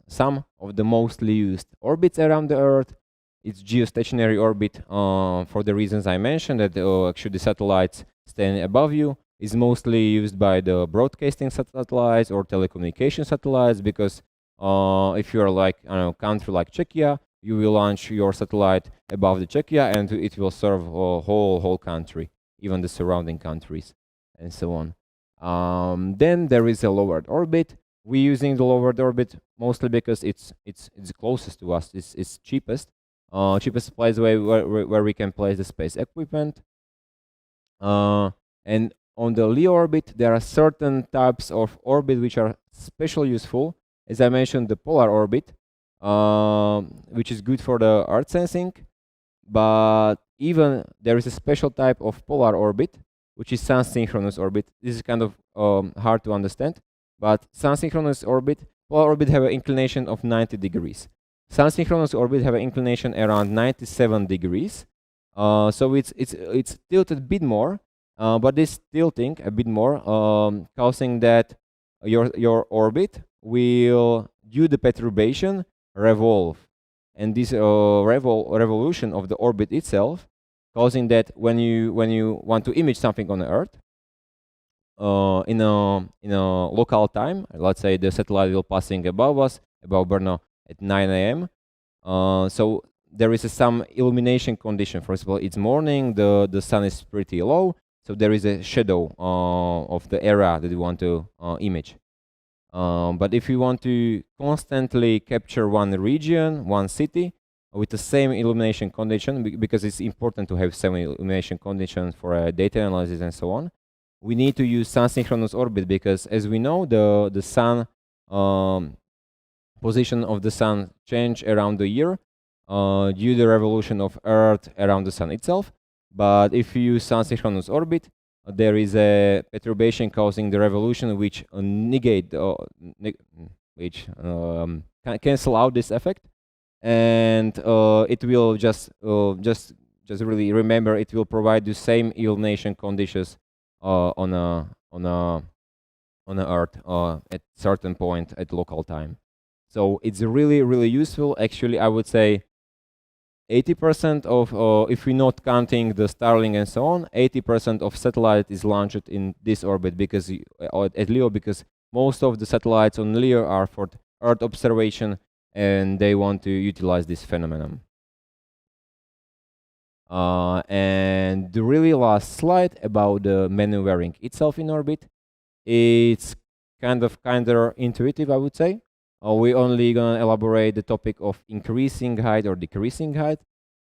sum of the mostly used orbits around the Earth. It's geostationary orbit for the reasons I mentioned, that actually the satellites staying above you is mostly used by the broadcasting satellites or telecommunication satellites, because if you're like, I don't know, country like Czechia, you will launch your satellite above the Czechia and it will serve a whole country, even the surrounding countries, and so on. Then there is a lowered orbit. We're using the lowered orbit mostly because it's closest to us. It's cheapest. Cheapest place where we can place the space equipment. And on the LEO orbit, there are certain types of orbit which are especially useful. As I mentioned, the polar orbit, which is good for the Earth sensing. But even there is a special type of polar orbit, which is sun-synchronous orbit. This is kind of hard to understand, but sun-synchronous orbit, polar orbit have an inclination of 90 degrees. Sun-synchronous orbit have an inclination around 97 degrees. So it's tilted a bit more, but this tilting a bit more, causing that your orbit will, due to perturbation, revolve. And this revolution of the orbit itself, causing that when you want to image something on the Earth, in a local time, let's say the satellite will passing above us, above Brno at 9 a.m. So there is some illumination condition. For example, it's morning, the sun is pretty low, so there is a shadow of the area that you want to image. But if you want to constantly capture one region, one city, with the same illumination condition, because it's important to have same illumination conditions for data analysis and so on, we need to use sun-synchronous orbit, because as we know, the sun position of the sun change around the year due to the revolution of Earth around the sun itself. But if you use sun-synchronous orbit, there is a perturbation causing the revolution which negate, which cancel out this effect, and it will just really remember, it will provide the same illumination conditions on a Earth at certain point at local time. So it's really useful. Actually, I would say 80% of, if we're not counting the Starlink and so on, 80% of satellite is launched in this orbit, because at LEO, because most of the satellites on LEO are for Earth observation, and they want to utilize this phenomenon. And the really last slide about the maneuvering itself in orbit, it's kind of intuitive, I would say. We're only gonna elaborate the topic of increasing height or decreasing height.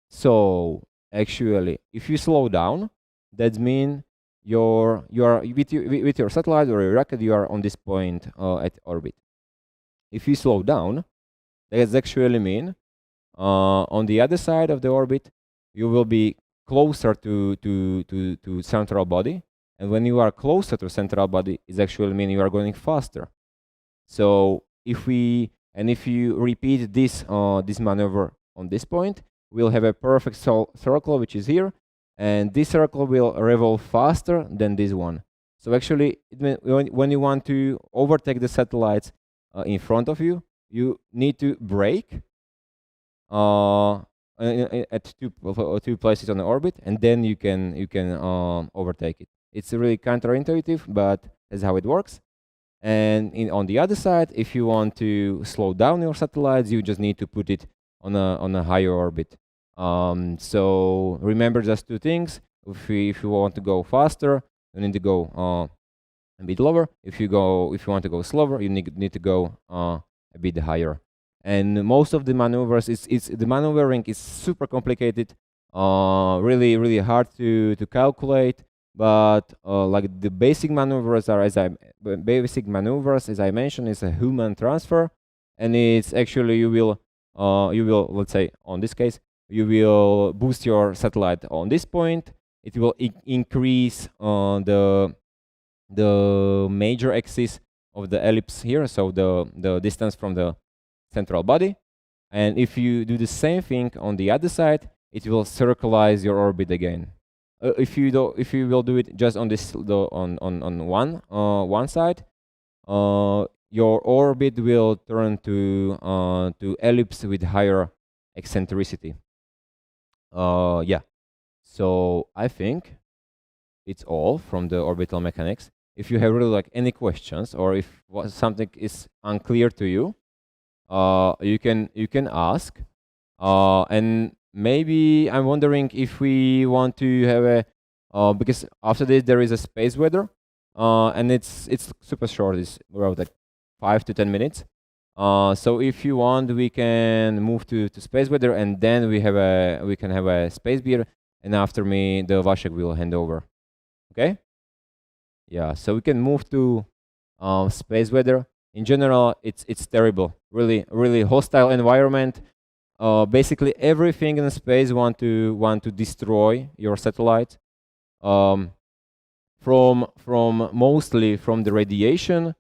So actually, if you slow down, that means you are with your satellite or your rocket, you are on this point at orbit. If you slow down, that actually mean on the other side of the orbit, you will be closer to central body, and when you are closer to central body, it actually mean you are going faster. So if you repeat this this maneuver on this point, we'll have a perfect circle, which is here, and this circle will revolve faster than this one. So actually, when you want to overtake the satellites in front of you, you need to brake at two places on the orbit, and then you can overtake it. It's really counterintuitive, but that's how it works. And on the other side, if you want to slow down your satellites, you just need to put it on a higher orbit. So remember just two things. If you want to go faster, you need to go a bit lower. If you want to go slower, you need to go a bit higher. And most of the maneuvers, the maneuvering is super complicated, really hard to calculate. But like the basic maneuvers are, as I mentioned, is a human transfer, and it's actually you will let's say on this case you will boost your satellite on this point. It will increase the major axis of the ellipse here, so the distance from the central body, And if you do the same thing on the other side, it will circleize your orbit again. If you will do it just on this on one side, your orbit will turn to ellipse with higher eccentricity. Yeah. So I think it's all from the orbital mechanics. If you have really like any questions, or if something is unclear to you, you can ask. And maybe I'm wondering if we want to have a because after this there is a space weather, and it's super short. It's around like 5 to 10 minutes. So if you want, we can move to space weather, and then we can have a Spacebeer, and after me, the Václav will hand over. Okay? Yeah. So we can move to space weather. In general, it's terrible. Really hostile environment. Basically, everything in space want to destroy your satellite. From mostly from the radiation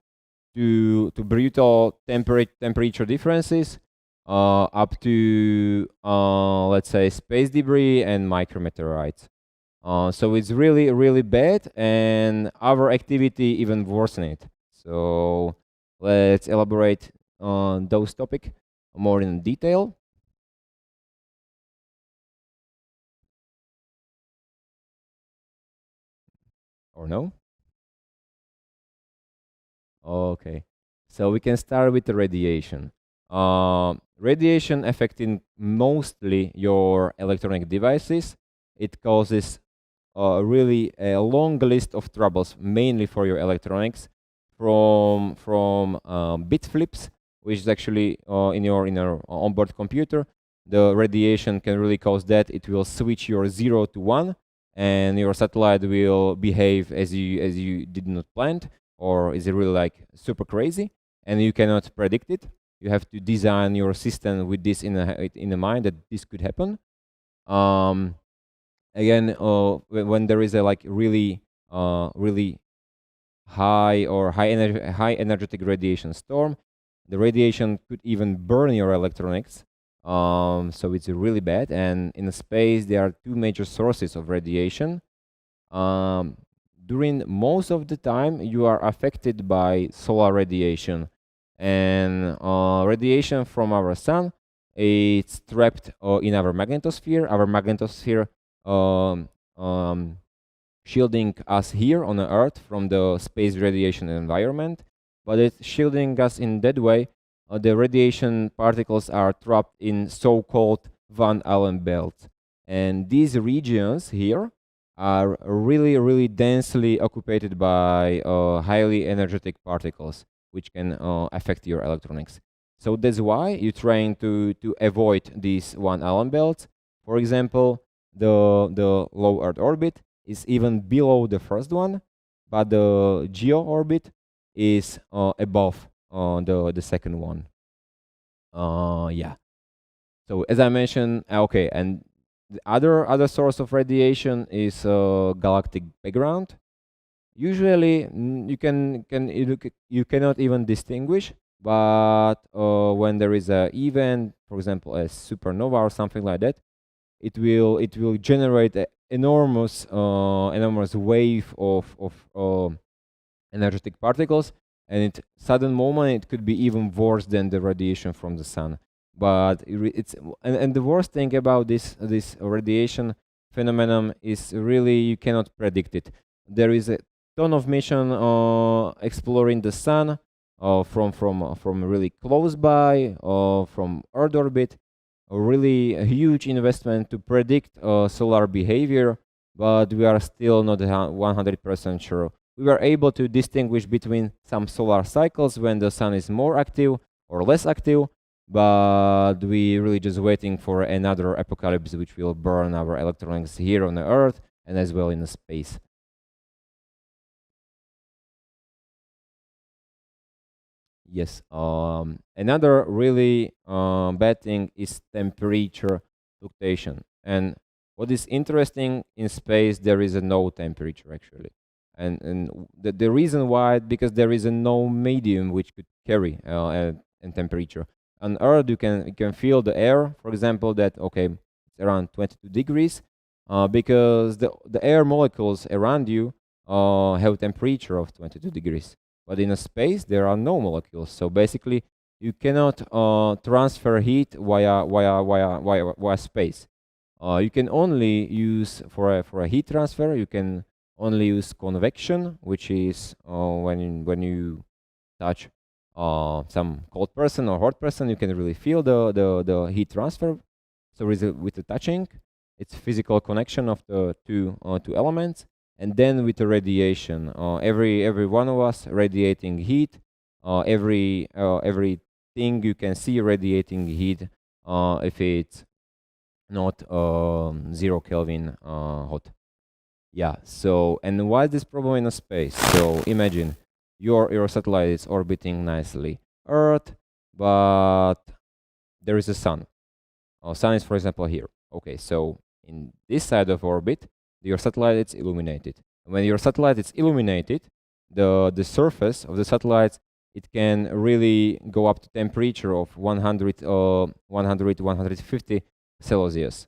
to brutal temperature differences, up to let's say space debris and micrometeorites. So it's really bad, and our activity even worsen it. So let's elaborate on those topics more in detail. Or no? Okay. So we can start with the radiation. Radiation affecting mostly your electronic devices. It causes really a long list of troubles, mainly for your electronics, from bit flips, which is actually in your onboard computer. The radiation can really cause that. It will switch your 0 to 1, and your satellite will behave as you did not plan, or is it really like super crazy, and you cannot predict it. You have to design your system with this in the mind, that this could happen. Again, when there is a like really high energetic radiation storm, the radiation could even burn your electronics. So it's really bad. And in space, there are two major sources of radiation. During most of the time, you are affected by solar radiation, and radiation from our sun, it's trapped in our magnetosphere. Our magnetosphere shielding us here on the Earth from the space radiation environment, but it's shielding us in that way. The radiation particles are trapped in so-called Van Allen belts, and these regions here are really densely occupied by highly energetic particles, which can affect your electronics. So that's why you're trying to avoid these Van Allen belts. For example, the low Earth orbit is even below the first one, but the geo orbit is above the second one. Yeah. So as I mentioned, okay, and the other source of radiation is galactic background. Usually, you cannot even distinguish, but when there is an event, for example, a supernova or something like that, it will generate an enormous wave of energetic particles, and at sudden moment it could be even worse than the radiation from the sun. But and the worst thing about this radiation phenomenon is really you cannot predict it. There is a ton of mission exploring the sun from really close by, from Earth orbit. A really huge investment to predict solar behavior, but we are still not 100% sure. We were able to distinguish between some solar cycles when the sun is more active or less active, but we really just waiting for another apocalypse which will burn our electronics here on the Earth and as well in the space. Yes. Another really bad thing is temperature fluctuation. And what is interesting in space, there is no temperature actually. And the reason why, because there is no medium which could carry a temperature. on Earth you can feel the air, for example, that okay, it's around 22 degrees, because the air molecules around you have temperature of 22 degrees. But in a space there are no molecules, so basically you cannot transfer heat via space. You can only use for a heat transfer. You can only use convection, which is when you touch some cold person or hot person, you can really feel the heat transfer. So with the touching, it's physical connection of the two elements, and then with the radiation, every one of us radiating heat. Everything you can see radiating heat, if it's not 0 Kelvin hot. Yeah. So, and why is this problem in a space? So imagine your satellite is orbiting nicely Earth, but there is a sun. Sun is, for example, here. Okay, so in this side of orbit, your satellite is illuminated. When your satellite is illuminated, the surface of the satellite, it can really go up to temperature of 100, 150 Celsius.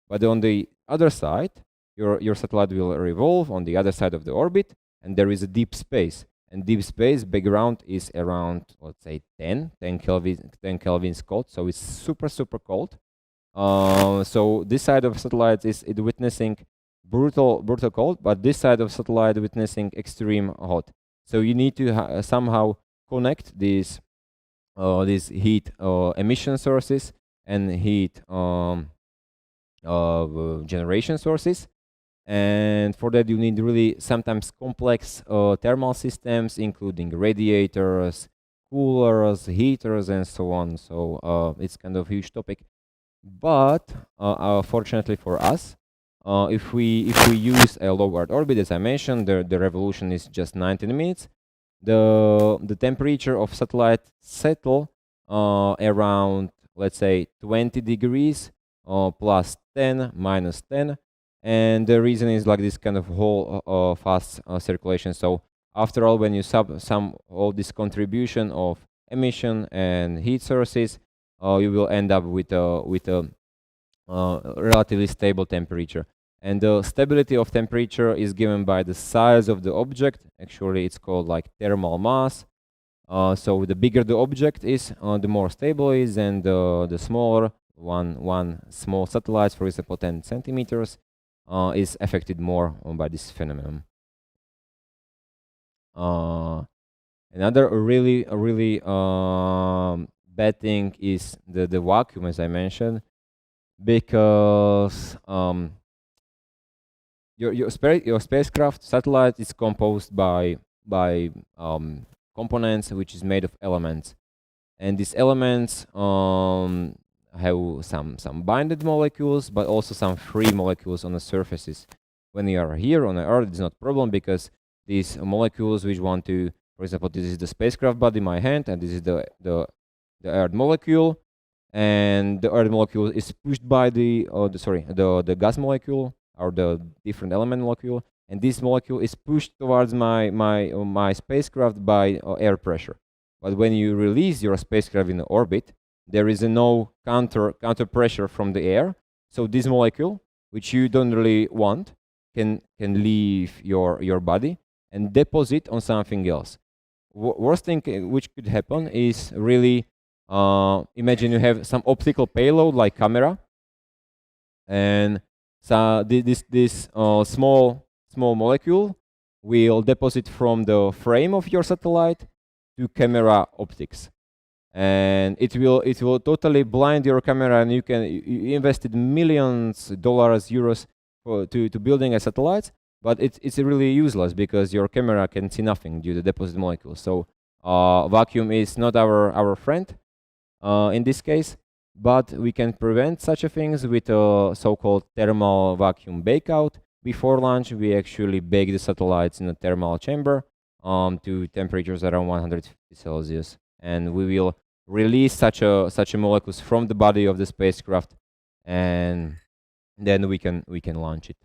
But on the other side, your satellite will revolve on the other side of the orbit, and there is a deep space. And deep space background is around, let's say, 10 Kelvins cold, so it's super cold. So this side of satellite is witnessing brutal cold, but this side of satellite witnessing extreme hot. So you need to somehow connect these heat emission sources and heat generation sources. And for that you need really sometimes complex thermal systems, including radiators, coolers, heaters, and so on. So it's kind of a huge topic. But fortunately for us, if we use a low Earth orbit, as I mentioned, the revolution is just 19 minutes. The temperature of satellite settle around, let's say, 20 degrees, plus 10, minus 10. And the reason is like this kind of whole fast circulation. So after all, when you sum all this contribution of emission and heat sources, you will end up with a relatively stable temperature. And the stability of temperature is given by the size of the object. Actually, it's called like thermal mass. So the bigger the object is, the more stable it is, and the smaller one small satellite, for example, 10 centimeters, is affected more by this phenomenon. Another really bad thing is the vacuum, as I mentioned, because your spacecraft satellite is composed by components which is made of elements, and these elements have some binded molecules, but also some free molecules on the surfaces. When you are here on the Earth, it's not a problem, because these molecules which want to, for example, this is the spacecraft body in my hand, and this is the Earth molecule, and the Earth molecule is pushed by the gas molecule, or the different element molecule, and this molecule is pushed towards my spacecraft by air pressure. But when you release your spacecraft in orbit, there is no counter pressure from the air, so this molecule, which you don't really want, can leave your body and deposit on something else. Worst thing which could happen is really, imagine you have some optical payload like camera, and so this small molecule will deposit from the frame of your satellite to camera optics, and it will totally blind your camera, and you invested millions dollars, euros to building a satellite, but it's really useless because your camera can see nothing due to deposit molecules. So vacuum is not our friend in this case, but we can prevent such a things with a so-called thermal vacuum bakeout. Before launch, we actually bake the satellites in a thermal chamber to temperatures around 150 Celsius, and we will release such a molecules from the body of the spacecraft, and then we can launch it.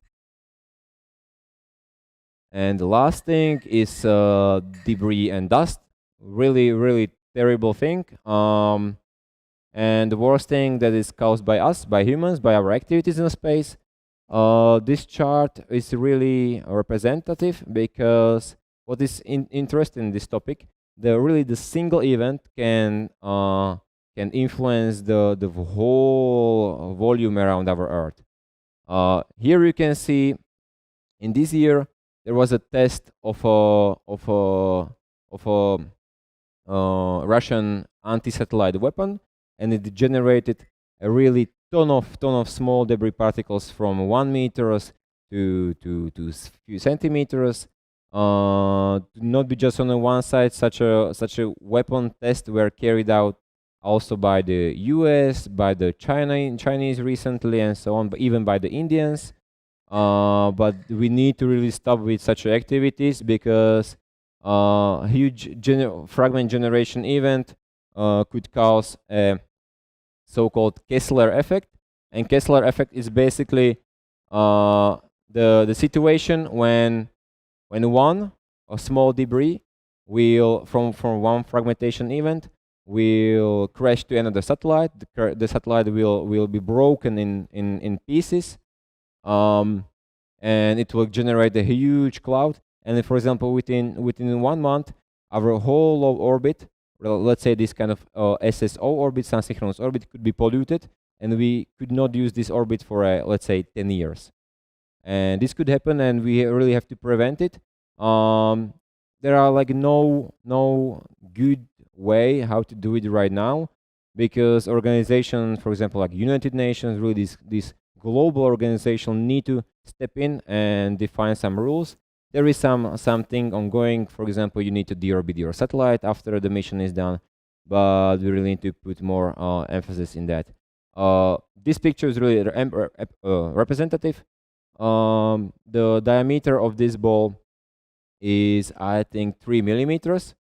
And the last thing is debris and dust. Really terrible thing. and the worst thing that is caused by us, by humans, by our activities in space. This chart is really representative because what is interesting in this topic, the single event can influence the whole volume around our Earth. Here you can see in this year there was a test of a Russian anti-satellite weapon, and it generated a really ton of small debris particles from 1 meters to few centimeters. Not be just on the one side. Such a weapon test were carried out also by the U.S., by the Chinese recently, and so on, but even by the Indians. But we need to really stop with such activities because huge fragment generation event could cause a so-called Kessler effect, and Kessler effect is basically the situation when a small debris will from one fragmentation event will crash to another satellite. The satellite will be broken in pieces, and it will generate a huge cloud. And for example, within 1 month, our whole low orbit, let's say this kind of SSO orbit, sun-synchronous orbit, could be polluted, and we could not use this orbit for let's say 10 years. And this could happen, and we really have to prevent it. There are like no good way how to do it right now, because organizations, for example, like United Nations, really this global organization need to step in and define some rules. There is something ongoing. For example, you need to deorbit your satellite after the mission is done, but we really need to put more emphasis in that. This picture is really representative. The diameter of this ball is, I think, 3 millimeters,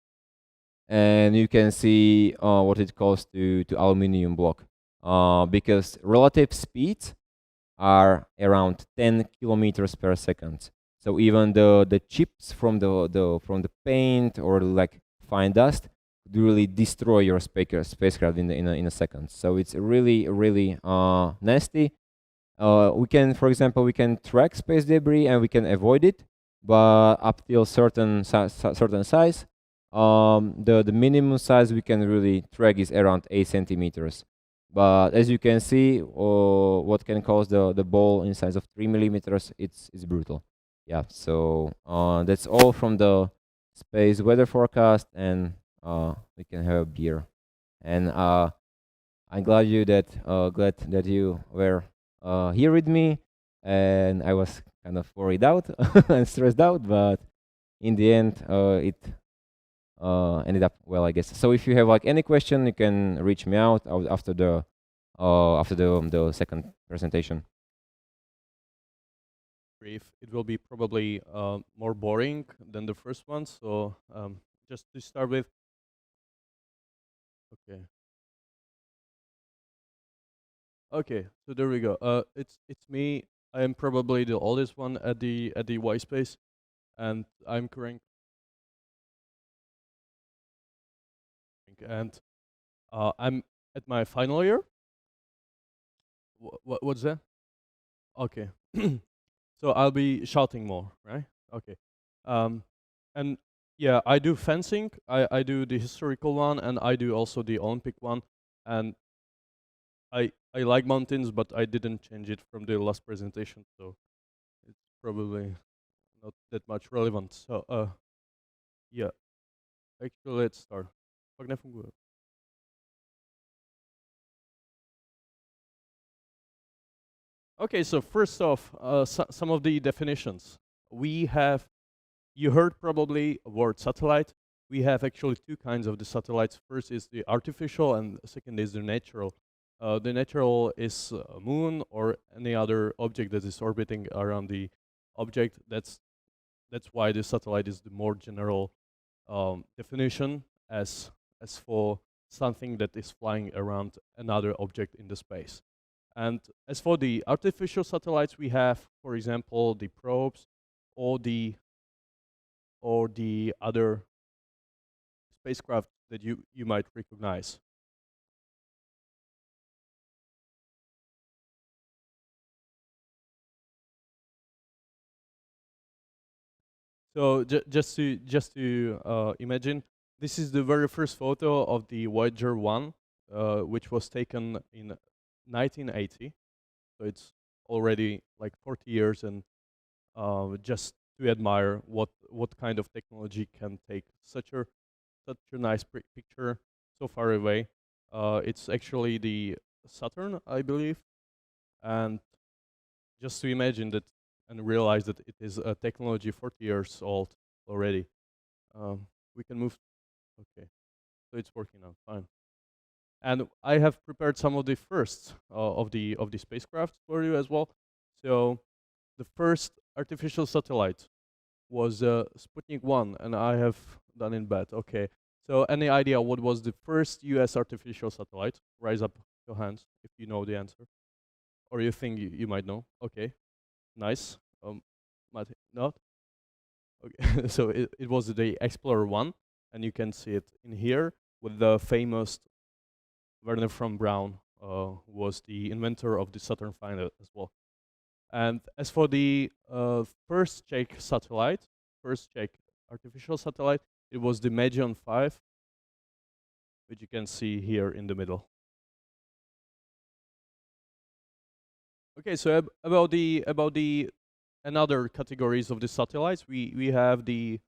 and you can see what it costs to aluminium block, because relative speeds are around 10 kilometers per second. So even the chips from the paint or like fine dust could really destroy your spacecraft in a second. So it's really nasty. We can, for example, we can track space debris and we can avoid it, but up till certain size, the minimum size we can really track is around 8 centimeters. But as you can see, what can cause the ball in size of 3 millimeters, it's brutal. Yeah, so that's all from the space weather forecast, and we can have a beer. And I'm glad that you were here with me, and I was kind of worried out and stressed out, but in the end, it ended up well, I guess. So if you have like any question, you can reach me out after the second presentation. Brief. It will be probably more boring than the first one. So just to start with. Okay. Okay. So there we go. It's me. I am probably the oldest one at the Y space, and I'm current. And I'm at my final year. What's that? Okay. So I'll be shouting more, right? Okay. And yeah, I do fencing. I do the historical one, and I do also the Olympic one. And I like mountains, but I didn't change it from the last presentation, so it's probably not that much relevant. So yeah, actually let's start. Pak nefunguje. Okay, so first off, some of the definitions. We have, you heard probably word satellite. We have actually two kinds of the satellites. First is the artificial, and second is the natural. The natural is a moon or any other object that is orbiting around the object. That's why the satellite is the more general definition as for something that is flying around another object in the space. And as for the artificial satellites, we have, for example, the probes or the other spacecraft that you might recognize. So just to imagine, this is the very first photo of the Voyager 1, which was taken in 1980. So it's already like 40 years, and just to admire what kind of technology can take such a nice picture so far away. It's actually the Saturn, I believe, and just to imagine that and realize that it is a technology 40 years old already. We can move. Okay, so it's working now. Fine. And I have prepared some of the firsts of the spacecraft for you as well. So the first artificial satellite was Sputnik 1, and I have done in bed. Okay. So any idea what was the first US artificial satellite? Raise up your hands if you know the answer. Or you think you might know. Okay. Nice. Not? Okay. So it was the Explorer 1, and you can see it in here with the famous Werner von Braun, was the inventor of the Saturn V as well. And as for the first Czech satellite, first Czech artificial satellite, it was the Magion 5, which you can see here in the middle. Okay, so about the another categories of the satellites, we have the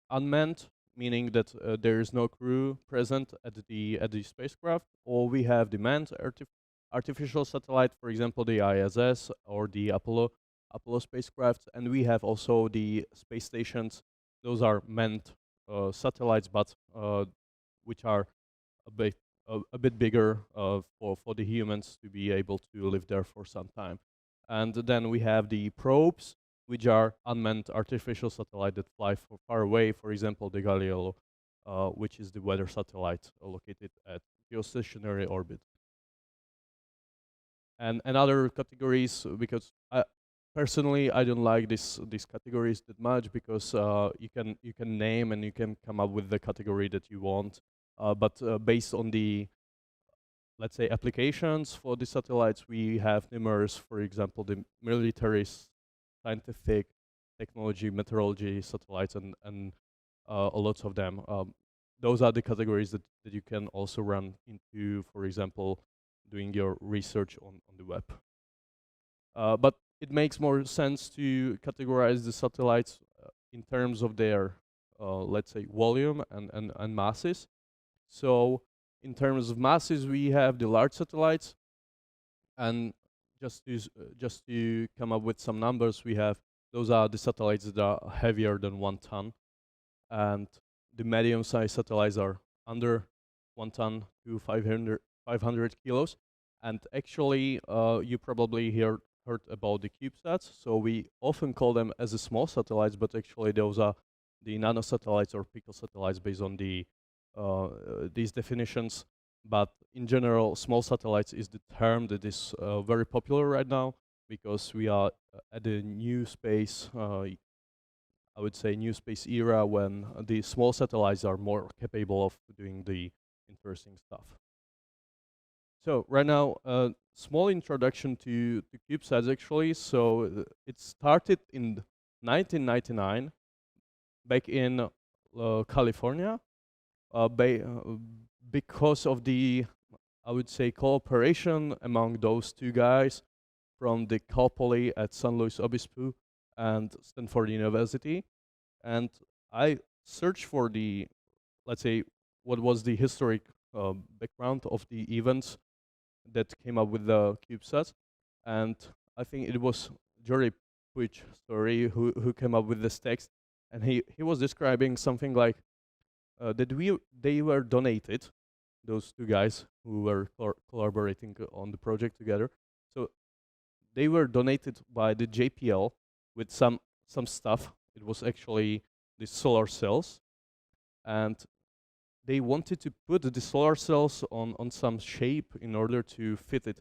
unmanned, meaning that there is no crew present at the spacecraft, or we have the manned artificial satellite, for example, the ISS or the Apollo spacecraft, and we have also the space stations. Those are manned satellites, but which are a bit bigger for the humans to be able to live there for some time. And then we have the probes, which are unmanned artificial satellites that fly far away. For example, the Galileo, which is the weather satellite located at geostationary orbit. And other categories, because personally I don't like these categories that much, because you can name and you can come up with the category that you want, but based on the, let's say, applications for the satellites, we have numerous, for example, the military, scientific, technology, meteorology satellites, and a lot of them. Those are the categories that you can also run into, for example, doing your research on the web. But it makes more sense to categorize the satellites in terms of their, let's say, volume and masses. So in terms of masses, we have the large satellites, and just to come up with some numbers, we have, those are the satellites that are heavier than 1 ton, and the medium-sized satellites are under 1 ton to 500 kilos. And actually, you probably heard about the CubeSats. So we often call them as a small satellites, but actually those are the nanosatellites or picosatellites based on these definitions. But in general, small satellites is the term that is very popular right now, because we are at a new space, I would say new space era, when the small satellites are more capable of doing the interesting stuff. So right now, small introduction to CubeSats actually. So it started in 1999, back in California, because of the, I would say, cooperation among those two guys from the Cal Poly at San Luis Obispo and Stanford University. And I searched for the, let's say, what was the historic background of the events that came up with the CubeSats. And I think it was Jory Puig story who came up with this text. And he was describing something like that they were donated, those two guys who were collaborating on the project together. So they were donated by the JPL with some stuff. It was actually the solar cells, and they wanted to put the solar cells on some shape in order to fit it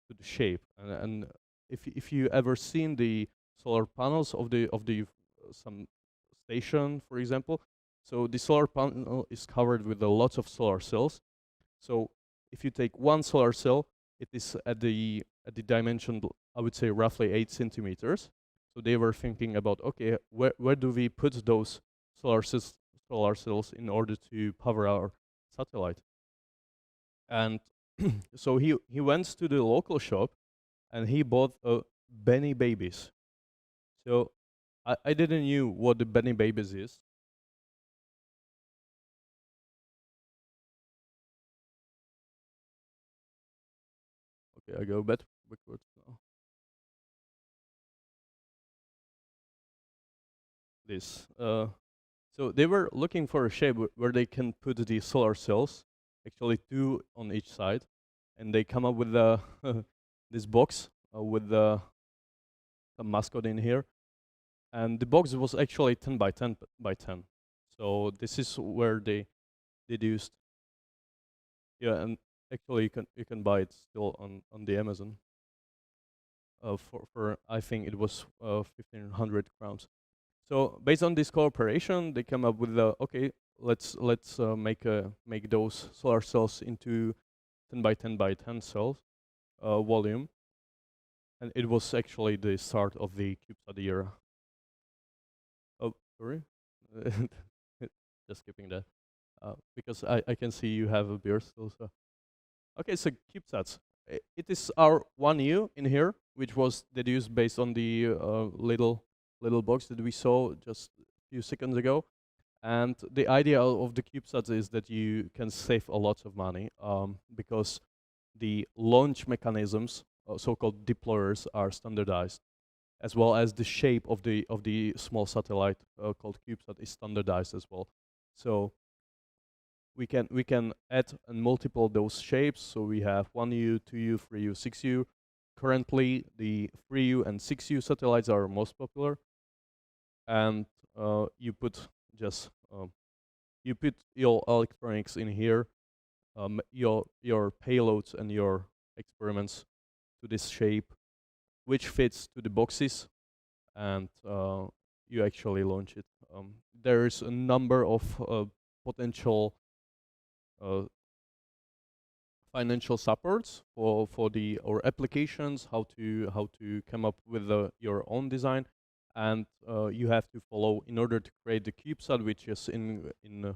to the shape. And if you ever seen the solar panels of the some station, for example, so the solar panel is covered with a lot of solar cells. So if you take one solar cell, it is at the dimension, I would say, roughly 8 centimeters. So they were thinking about, okay, where do we put those solar cells in order to power our satellite? And so he went to the local shop and he bought a Benny Babies. So I didn't knew what the Benny Babies is. Okay, I go backwards now. This. So they were looking for a shape where they can put the solar cells, actually two on each side, and they come up with this box with the mascot in here, and the box was actually 10 by 10 by 10. So this is where they deduced. Yeah, and actually you can buy it still on the Amazon. For I think it was 1,500 crowns. So based on this cooperation, they come up with the okay. Let's make those solar cells into 10 by 10 by 10 cells volume, and it was actually the start of the CubeSat era. Oh, sorry, just skipping that because I can see you have a beer still. So okay, so CubeSats. It is our 1U in here, which was deduced based on the little box that we saw just a few seconds ago. And the idea of the CubeSats is that you can save a lot of money because the launch mechanisms, so-called deployers, are standardized, as well as the shape of the small satellite called CubeSat is standardized as well. So we can add and multiple those shapes. So we have 1U, 2U, 3U, 6U. Currently, the 3U and 6U satellites are most popular, and you put just you put your electronics in here, your payloads and your experiments to this shape, which fits to the boxes, and you actually launch it. There is a number of potential financial supports for the or applications, how to come up with your own design, and you have to follow in order to create the CubeSat, which is in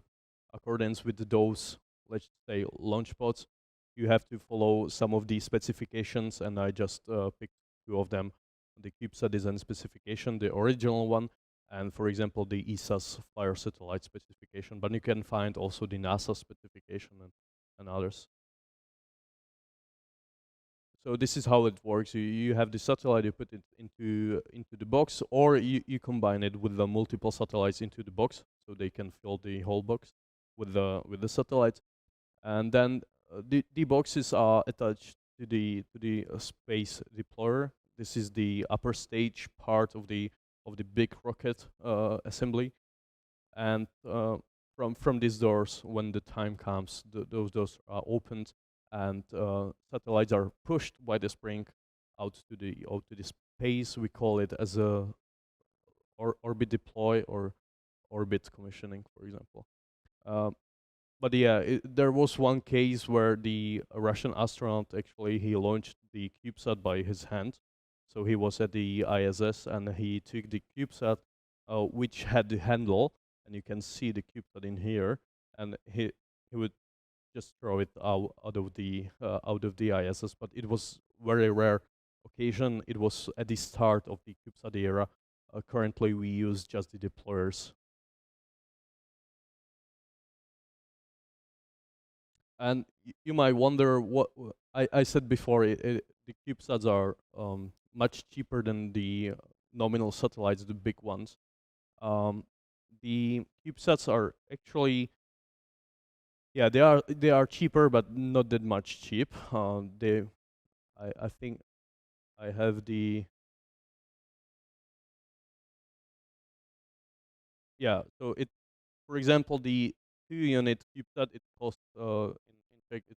accordance with those, let's say, launch pods. You have to follow some of the specifications, and I just picked two of them: the CubeSat design specification, the original one, and for example the ESA's Flyer satellite specification. But you can find also the NASA specification and others. So this is how it works. You have the satellite, you put it into the box, or you combine it with the multiple satellites into the box, so they can fill the whole box with the satellite. And then the boxes are attached to the space deployer. This is the upper stage part of the big rocket assembly, and from these doors, when the time comes, those doors are opened, and satellites are pushed by the spring out to the space. We call it as a orbit deploy or orbit commissioning, for example. But yeah, there was one case where the Russian astronaut actually he launched the CubeSat by his hand. So he was at the ISS and he took the CubeSat, which had the handle, and you can see the CubeSat in here, and he would just throw it out of the ISS. But it was very rare occasion. It was at the start of the CubeSat era. Currently, we use just the deployers. And you might wonder what I said before. The CubeSats are much cheaper than the nominal satellites, the big ones. The CubeSats are actually, yeah, they are cheaper, but not that much cheap. I think I have the, yeah. So it, for example, the 2-unit CubeSat, it costs in fact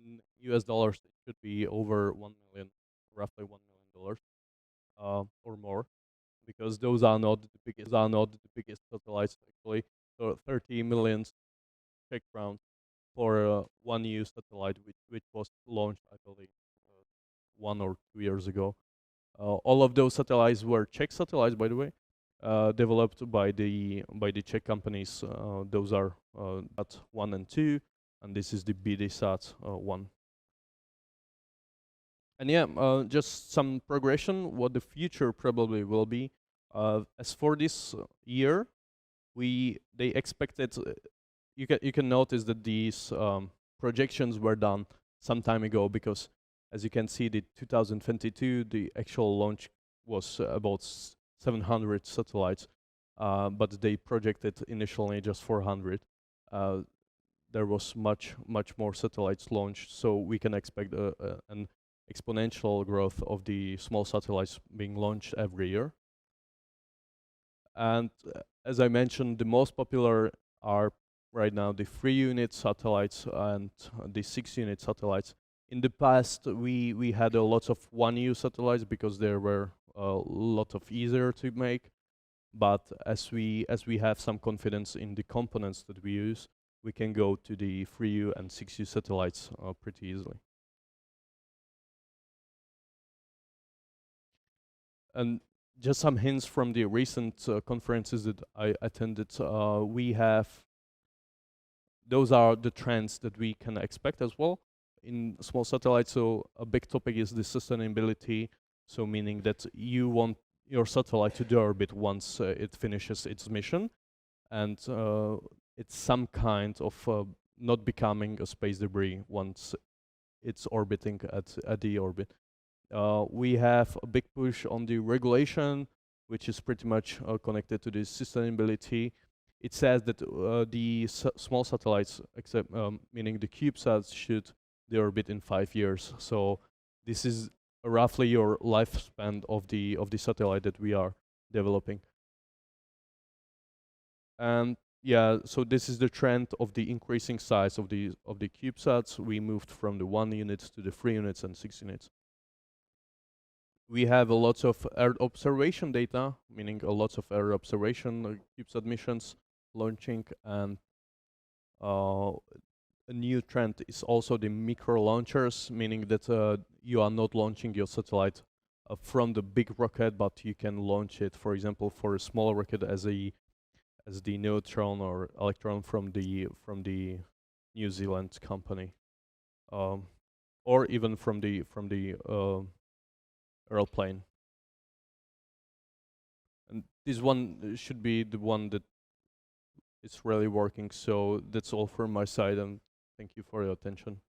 in US dollars it should be over 1 million, roughly $1 million or more, because those are not the biggest satellites actually. So 30 million Czech crowns for a 1U satellite, which was launched, I believe, 1 or 2 years ago. All of those satellites were Czech satellites, by the way, developed by the Czech companies. Those are SAT-1 and 2, and this is the BDSat-1. And yeah, just some progression, what the future probably will be. As for this year, they expected, you can notice that these projections were done some time ago, because as you can see, the 2022, the actual launch was about 700 satellites, but they projected initially just 400. There was much more satellites launched, so we can expect an exponential growth of the small satellites being launched every year. And as I mentioned, the most popular are right now the 3-unit satellites and the 6-unit satellites. In the past, we had a lot of 1U satellites because they were a lot of easier to make. But as we have some confidence in the components that we use, we can go to the 3U and 6U satellites pretty easily. And just some hints from the recent conferences that I attended. Those are the trends that we can expect as well in small satellites. So a big topic is the sustainability. So meaning that you want your satellite to deorbit once it finishes its mission, and it's some kind of not becoming a space debris once it's orbiting at the orbit. We have a big push on the regulation, which is pretty much connected to the sustainability. It says that the small satellites, except meaning the CubeSats, should deorbit in 5 years. So this is roughly your lifespan of the satellite that we are developing. And yeah, so this is the trend of the increasing size of the CubeSats. We moved from the 1 unit to the 3 units and 6 units. We have a lot of Earth observation data, meaning a lot of Earth observation CubeSat missions launching, and a new trend is also the micro launchers, meaning that you are not launching your satellite from the big rocket, but you can launch it, for example, for a small rocket as the Neutron or Electron from the New Zealand company, or even from the airplane. And this one should be the one that is really working. So that's all from my side, and thank you for your attention.